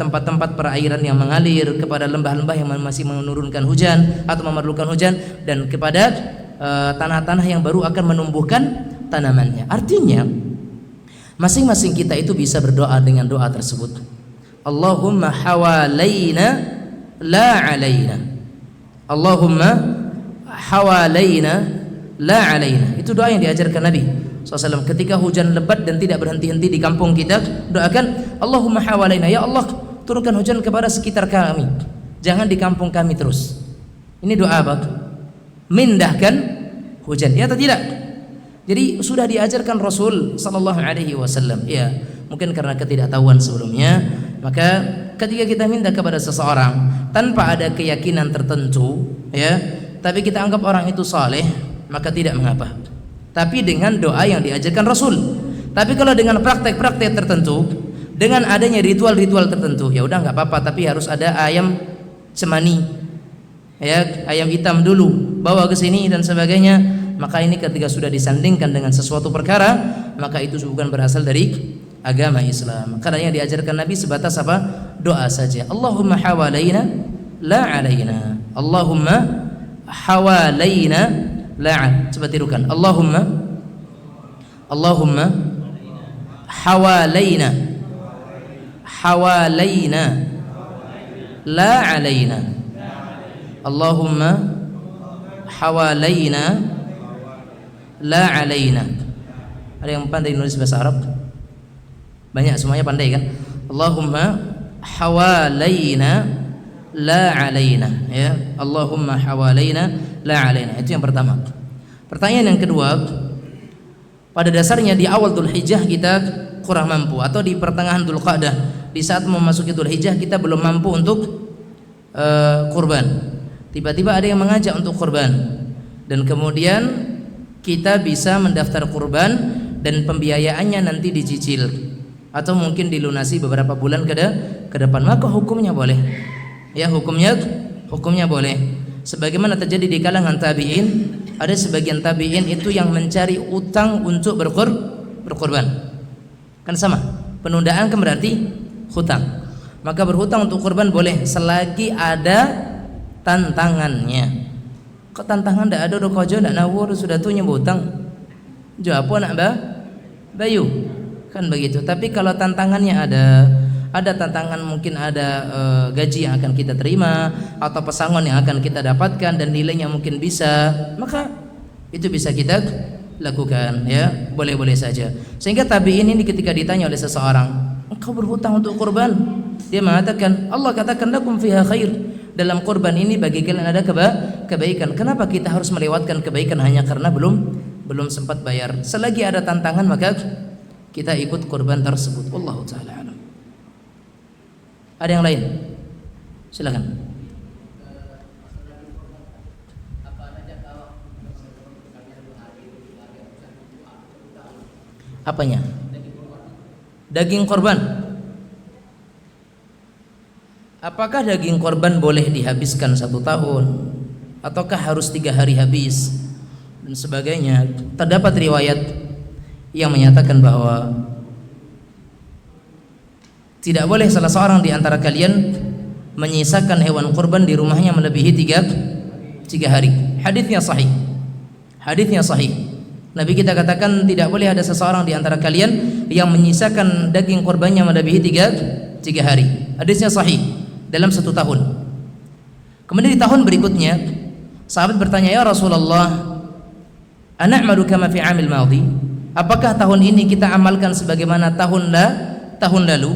tempat-tempat perairan yang mengalir, kepada lembah-lembah yang masih menurunkan hujan atau memerlukan hujan, dan kepada tanah-tanah yang baru akan menumbuhkan tanamannya. Artinya masing-masing kita itu bisa berdoa dengan doa tersebut. Allahumma hawalaina la alaina. Allahumma hawalaina la alaina. Itu doa yang diajarkan Nabi SAW ketika hujan lebat dan tidak berhenti-henti di kampung kita. Doakan Allahumma hawalaina, ya Allah turunkan hujan kepada sekitar kami, jangan di kampung kami terus. Ini doa apa? Mindahkan hujan, ya atau tidak? Jadi sudah diajarkan Rasul sallallahu alaihi wasallam. Ya, mungkin karena ketidaktahuan sebelumnya, maka ketika kita minta kepada seseorang tanpa ada keyakinan tertentu, ya, tapi kita anggap orang itu saleh, maka tidak mengapa. Tapi dengan doa yang diajarkan Rasul. Tapi kalau dengan praktek-praktek tertentu, dengan adanya ritual-ritual tertentu, ya udah nggak apa-apa, tapi harus ada ayam cemani, ya, ayam hitam dulu, bawa ke sini dan sebagainya. Maka ini ketika sudah disandingkan dengan sesuatu perkara, maka itu bukan berasal dari agama Islam. Karena yang diajarkan Nabi sebatas apa? Doa saja. Allahumma hawalaina la alaina. Allahumma hawalaina la. Coba tirukan. Allahumma hawalaina la alaina. Allahumma hawalaina la alaina. Ada yang pandai nulis bahasa Arab? Banyak, semuanya pandai kan? Allahumma hawalaina la alaina, ya. Allahumma hawalaina la alaina. Itu yang pertama. Pertanyaan yang kedua, pada dasarnya di awal Dzulhijjah kita kurang mampu, atau di pertengahan Dzulqa'dah, di saat memasuki Dzulhijjah kita belum mampu untuk kurban. Tiba-tiba ada yang mengajak untuk kurban, dan kemudian kita bisa mendaftar kurban dan pembiayaannya nanti dicicil atau mungkin dilunasi beberapa bulan ke depan, maka hukumnya boleh. Ya, hukumnya boleh. Sebagaimana terjadi di kalangan tabi'in, ada sebagian tabi'in itu yang mencari utang untuk berkurban. Kan sama, penundaan kan berarti hutang. Maka berhutang untuk kurban boleh selagi ada tantangannya. Kok tantangan ndak ada, kojo ndak nawur, sudah tuh nyebutang jawab apa nak bayu, kan begitu. Tapi kalau tantangannya ada tantangan, mungkin ada gaji yang akan kita terima atau pesangon yang akan kita dapatkan dan nilainya mungkin bisa, maka itu bisa kita lakukan, ya, boleh-boleh saja. Sehingga tabi'in ini ketika ditanya oleh seseorang, engkau berhutang untuk kurban, dia mengatakan, Allah katakan lakum fiha khair, dalam kurban ini bagi kalian ada kebaikan. Kenapa kita harus melewatkan kebaikan hanya karena belum sempat bayar? Selagi ada tantangan maka kita ikut kurban tersebut. Wallahu taala alam. Ada yang lain? Silakan. Apanya? Daging korban. Apakah daging korban boleh dihabiskan 1 tahun, ataukah harus 3 hari habis dan sebagainya? Terdapat riwayat yang menyatakan bahwa tidak boleh salah seorang di antara kalian menyisakan hewan kurban di rumahnya melebihi 3 hari. Hadisnya sahih. Nabi kita katakan tidak boleh ada seseorang di antara kalian yang menyisakan daging kurbannya melebihi 3 hari. Hadisnya sahih, dalam 1 tahun. Kemudian di tahun berikutnya sahabat bertanya, ya Rasulullah, ana'malu kama fi 'amil madhi? Apakah tahun ini kita amalkan sebagaimana tahun lalu?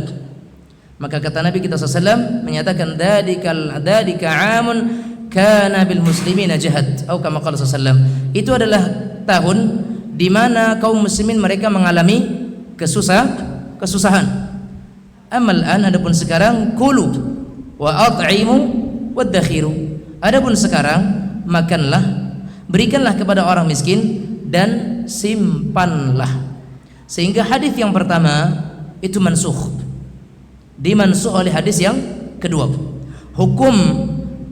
Maka kata Nabi kita SAW menyatakan, dzalika 'amun kana bil muslimina jahad, atau kama qala sallallahu, itu adalah tahun di mana kaum muslimin mereka mengalami kesusahan. Amal an, adapun sekarang, kulu wa at'imu waddakhiru, adapun sekarang makanlah, berikanlah kepada orang miskin dan simpanlah. Sehingga hadis yang pertama itu dimansuh oleh hadis yang kedua. Hukum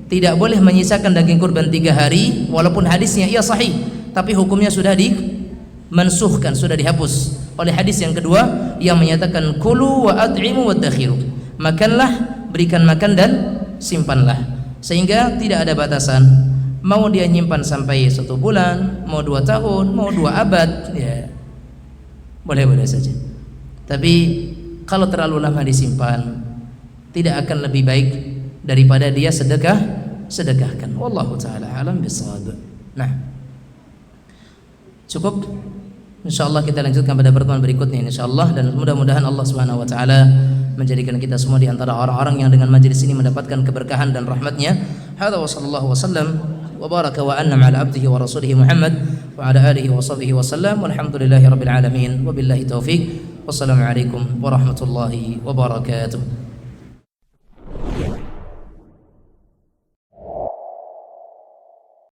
tidak boleh menyisakan daging kurban 3 hari, walaupun hadisnya ia sahih, tapi hukumnya sudah dimansuhkan, sudah dihapus oleh hadis yang kedua yang menyatakan kulu wa at'imu waddakhiru, makanlah, berikan makan dan simpanlah. Sehingga tidak ada batasan, mau dia nyimpan sampai 1 bulan, mau 2 tahun, mau 2 abad, ya boleh-boleh saja. Tapi kalau terlalu lama disimpan, tidak akan lebih baik daripada dia sedekahkan. Wallahu taala alam bisawab. Nah, cukup. Insyaallah kita lanjutkan pada pertemuan berikutnya insyaallah, dan mudah-mudahan Allah Subhanahu wa taala menjadikan kita semua di antara orang-orang yang dengan majelis ini mendapatkan keberkahan dan rahmatnya. Hadza wa sallallahu wasallam wa baraka wa an'ama ala abdihi wa rasulihi Muhammad wa ala alihi wa sahbihi wasallam, walhamdulillahi rabbil alamin, wabillahi taufik. Wassalamualaikum warahmatullahi wabarakatuh.